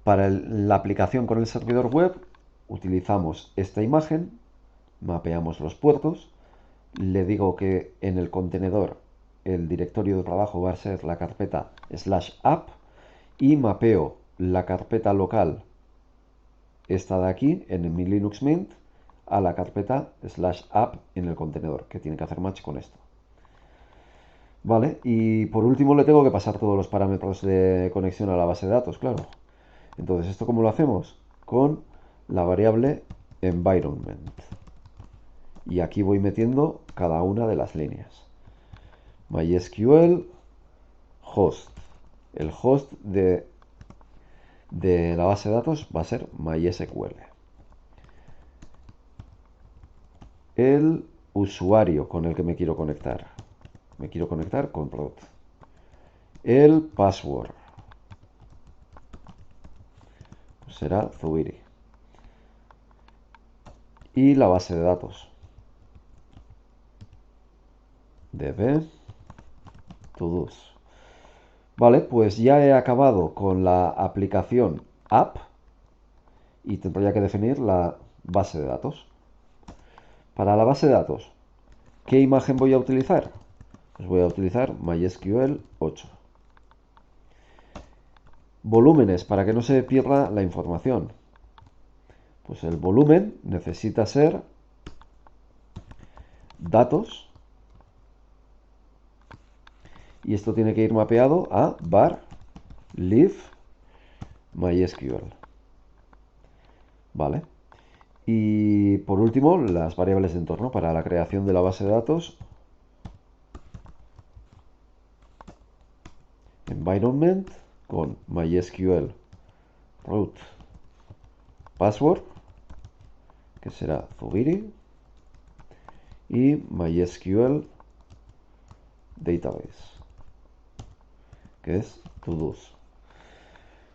Para la aplicación con el servidor web utilizamos esta imagen, mapeamos los puertos, le digo que en el contenedor el directorio de trabajo va a ser la carpeta /app y mapeo la carpeta local, esta de aquí, en mi Linux Mint, a la carpeta /app en el contenedor, que tiene que hacer match con esto. Vale, y por último le tengo que pasar todos los parámetros de conexión a la base de datos, claro. Entonces, ¿esto cómo lo hacemos? Con la variable environment. Y aquí voy metiendo cada una de las líneas. MySQL host. El host de la base de datos va a ser MySQL. El usuario con el que me quiero conectar. Me quiero conectar con root. El password será Zuiri. Y la base de datos. db todos. Vale, pues ya he acabado con la aplicación app y tendría que definir la base de datos. Para la base de datos, ¿qué imagen voy a utilizar? Pues voy a utilizar MySQL 8. Volúmenes, para que no se pierda la información. Pues el volumen necesita ser datos y esto tiene que ir mapeado a var live MySQL. Vale. Y por último, las variables de entorno para la creación de la base de datos. Environment con MySQL root password, que será Zuiri, y MySQL database, que es todos.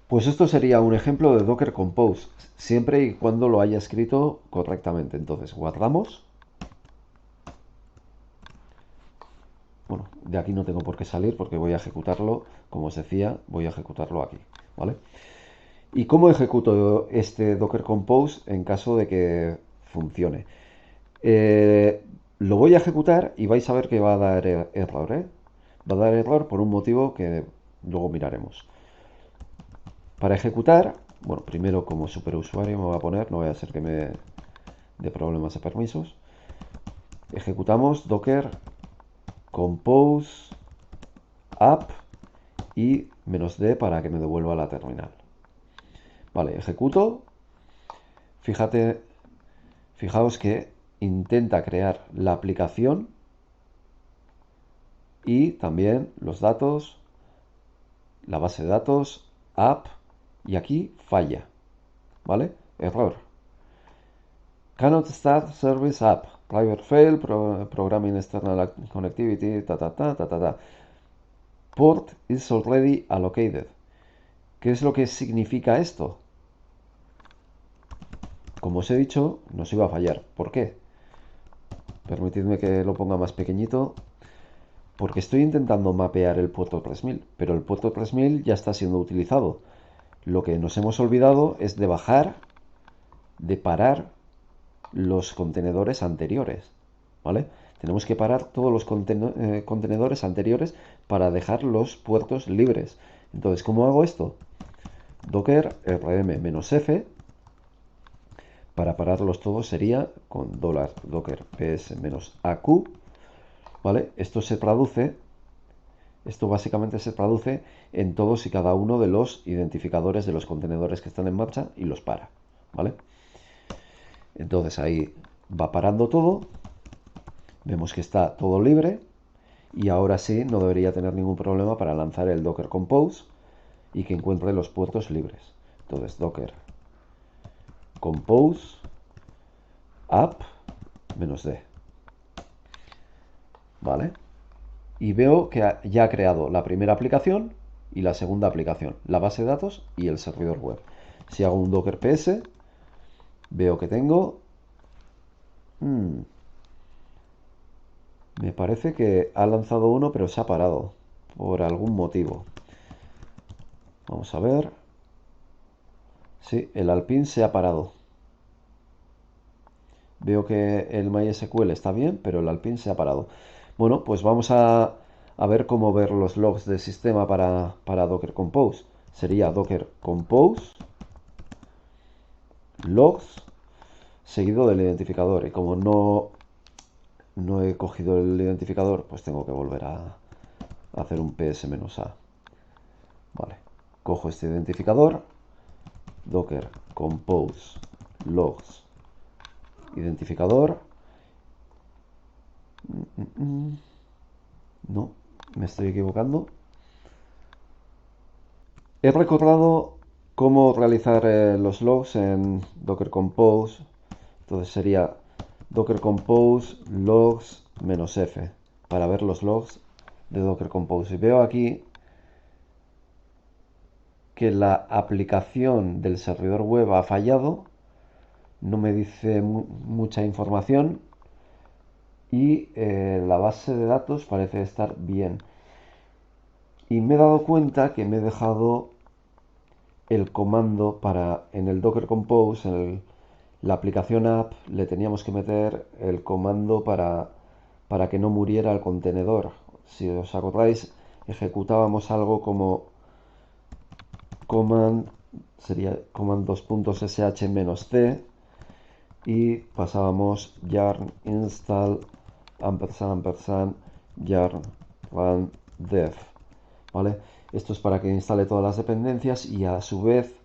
Pues esto sería un ejemplo de Docker Compose, siempre y cuando lo haya escrito correctamente. Entonces, guardamos. Bueno, de aquí no tengo por qué salir porque voy a ejecutarlo, como os decía, voy a ejecutarlo aquí, ¿vale? ¿Y cómo ejecuto este Docker Compose en caso de que funcione? Lo voy a ejecutar y vais a ver que va a dar error, ¿eh? Va a dar error por un motivo que luego miraremos. Para ejecutar, bueno, primero como superusuario me voy a poner, no voy a hacer que me dé problemas de permisos. Ejecutamos docker compose app y -d para que me devuelva la terminal. Vale, ejecuto. Fijaos que intenta crear la aplicación y también los datos, la base de datos, app, y aquí falla, ¿vale? Error. Cannot start service app. Private fail, programming external connectivity, ta. Port is already allocated. ¿Qué es lo que significa esto? Como os he dicho, nos iba a fallar. ¿Por qué? Permitidme que lo ponga más pequeñito. Porque estoy intentando mapear el puerto 3000, pero el puerto 3000 ya está siendo utilizado. Lo que nos hemos olvidado es de parar los contenedores anteriores, ¿vale? Tenemos que parar todos los contenedores anteriores para dejar los puertos libres. Entonces, ¿cómo hago esto? Docker rm-f para pararlos todos sería con $docker ps-aq, ¿vale? Esto básicamente se traduce en todos y cada uno de los identificadores de los contenedores que están en marcha y los para, ¿vale? Entonces ahí va parando todo, vemos que está todo libre y ahora sí no debería tener ningún problema para lanzar el Docker Compose y que encuentre los puertos libres. Entonces Docker Compose app -d, ¿vale? Y veo que ya ha creado la primera aplicación y la segunda aplicación, la base de datos y el servidor web. Si hago un docker ps, veo que tengo... me parece que ha lanzado uno, pero se ha parado por algún motivo. Vamos a ver. Sí, el Alpine se ha parado. Veo que el MySQL está bien, pero el Alpine se ha parado. Bueno, pues vamos a ver cómo ver los logs del sistema para Docker Compose. Sería Docker Compose logs seguido del identificador. Y como no he cogido el identificador, pues tengo que volver a hacer un ps-a. Vale, cojo este identificador docker compose logs identificador. No, me estoy equivocando. He recordado cómo realizar los logs en docker compose. Entonces sería docker compose logs -f para ver los logs de docker compose. Y veo aquí que la aplicación del servidor web ha fallado, no me dice mucha información y la base de datos parece estar bien. Y me he dado cuenta que me he dejado el comando para, en el docker compose, en la aplicación app, le teníamos que meter el comando para que no muriera el contenedor. Si os acordáis, ejecutábamos algo como command, sería command sh-c y pasábamos yarn install yarn run dev, ¿vale? Esto es para que instale todas las dependencias y a su vez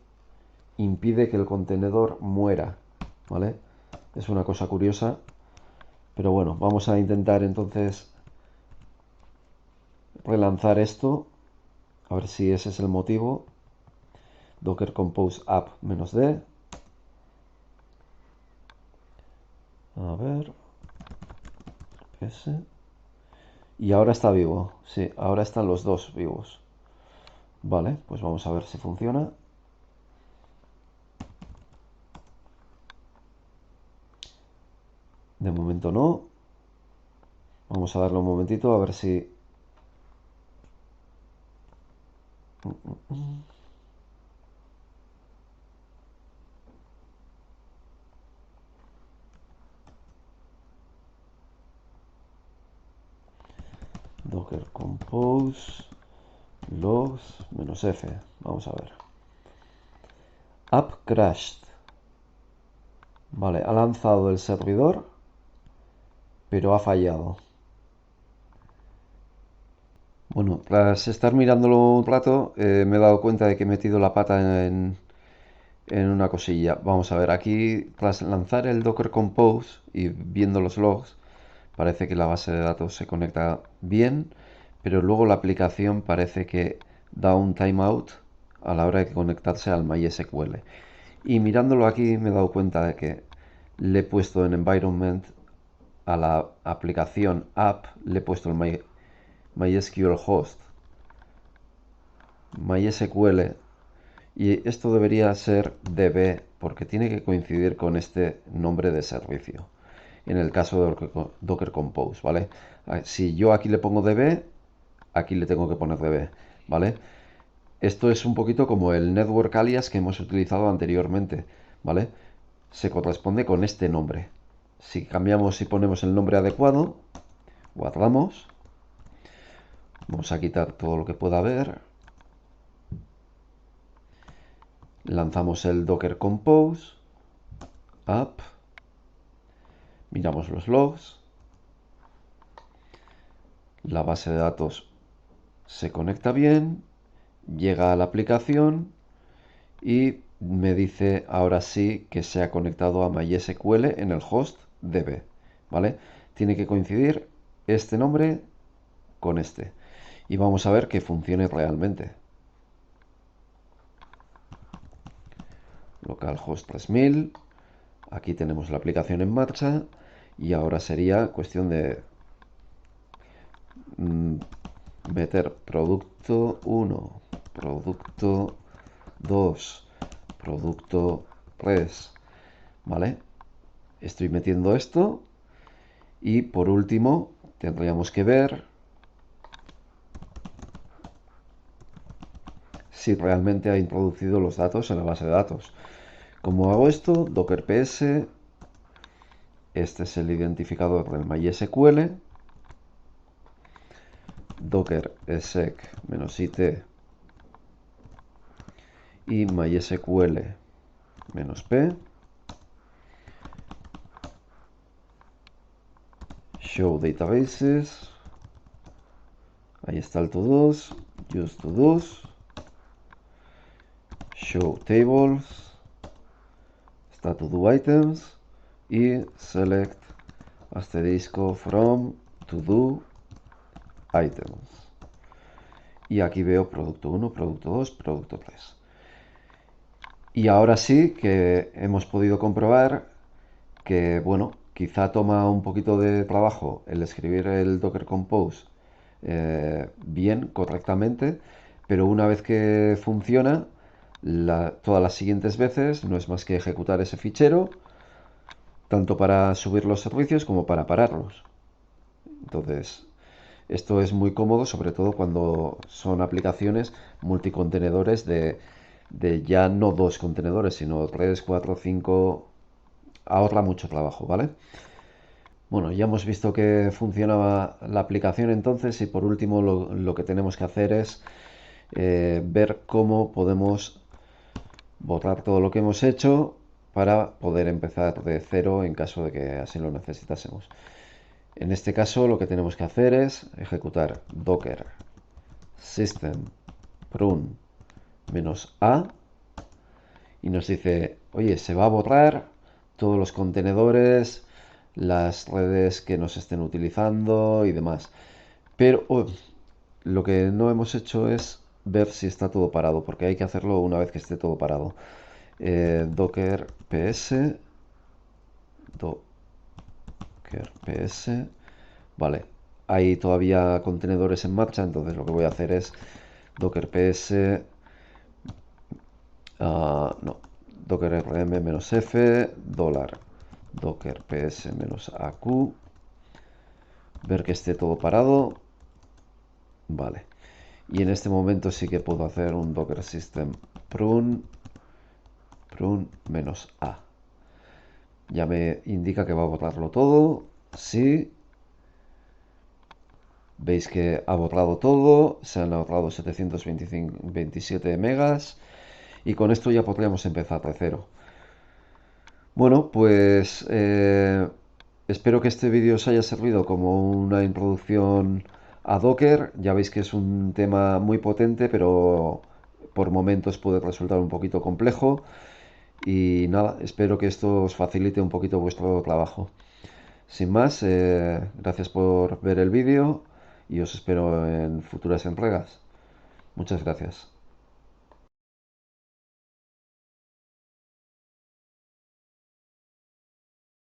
impide que el contenedor muera, ¿vale? Es una cosa curiosa, pero bueno, vamos a intentar entonces relanzar esto, a ver si ese es el motivo. Docker compose app -d. A ver, ese. Y ahora está vivo, sí, ahora están los dos vivos. Vale, pues vamos a ver si funciona. De momento no. Vamos a darle un momentito a ver si... Docker compose logs -f. Vamos a ver. App crashed. Vale, ha lanzado el servidor, pero ha fallado. Bueno, tras estar mirándolo un rato, me he dado cuenta de que he metido la pata en una cosilla. Vamos a ver, aquí tras lanzar el Docker Compose y viendo los logs, parece que la base de datos se conecta bien, pero luego la aplicación parece que da un timeout a la hora de conectarse al MySQL. Y mirándolo aquí me he dado cuenta de que le he puesto en environment a la aplicación app, le he puesto el MySQL host, MySQL, y esto debería ser DB porque tiene que coincidir con este nombre de servicio. En el caso de Docker Compose, ¿vale? Si yo aquí le pongo DB, aquí le tengo que poner DB, ¿vale? Esto es un poquito como el network alias que hemos utilizado anteriormente, ¿vale? Se corresponde con este nombre. Si cambiamos y ponemos el nombre adecuado, guardamos. Vamos a quitar todo lo que pueda haber. Lanzamos el Docker Compose, app, miramos los logs, la base de datos se conecta bien, llega a la aplicación y me dice ahora sí que se ha conectado a MySQL en el host DB, ¿vale? Tiene que coincidir este nombre con este. Y vamos a ver que funcione realmente. Localhost 3000. Aquí tenemos la aplicación en marcha. Y ahora sería cuestión de meter producto 1, producto 2, producto 3. ¿Vale? Estoy metiendo esto. Y por último, tendríamos que ver si realmente ha introducido los datos en la base de datos. ¿Cómo hago esto? Docker ps. Este es el identificador del MySQL. Docker exec-it y MySQL-p. Show databases. Ahí está el todos. Use todos. Show tables. está to do items y select asterisco from to do items. Y aquí veo producto 1, producto 2, producto 3. Y ahora sí que hemos podido comprobar que, bueno, quizá toma un poquito de trabajo el escribir el Docker Compose bien, correctamente, pero una vez que funciona, todas las siguientes veces no es más que ejecutar ese fichero, tanto para subir los servicios como para pararlos. Entonces, esto es muy cómodo, sobre todo cuando son aplicaciones multicontenedores de ya no dos contenedores, sino 3, 4, 5. Ahorra mucho trabajo, ¿vale? Bueno, ya hemos visto que funcionaba la aplicación entonces y por último lo que tenemos que hacer es ver cómo podemos borrar todo lo que hemos hecho para poder empezar de cero en caso de que así lo necesitásemos. En este caso lo que tenemos que hacer es ejecutar docker system prun -a y nos dice, oye, se va a borrar todos los contenedores, las redes que nos estén utilizando y demás. Pero lo que no hemos hecho es ver si está todo parado, porque hay que hacerlo una vez que esté todo parado. Docker ps, docker ps, vale, hay todavía contenedores en marcha, entonces lo que voy a hacer es docker ps, no, docker rm-f, dólar, docker ps-aq, ver que esté todo parado, vale. Y en este momento sí que puedo hacer un docker system prun -a. Ya me indica que va a borrarlo todo. Sí. Veis que ha borrado todo. Se han ahorrado 727 megas. Y con esto ya podríamos empezar de cero. Bueno, pues espero que este vídeo os haya servido como una introducción a Docker. Ya veis que es un tema muy potente, pero por momentos puede resultar un poquito complejo. Y nada, espero que esto os facilite un poquito vuestro trabajo. Sin más, gracias por ver el vídeo y os espero en futuras entregas. Muchas gracias.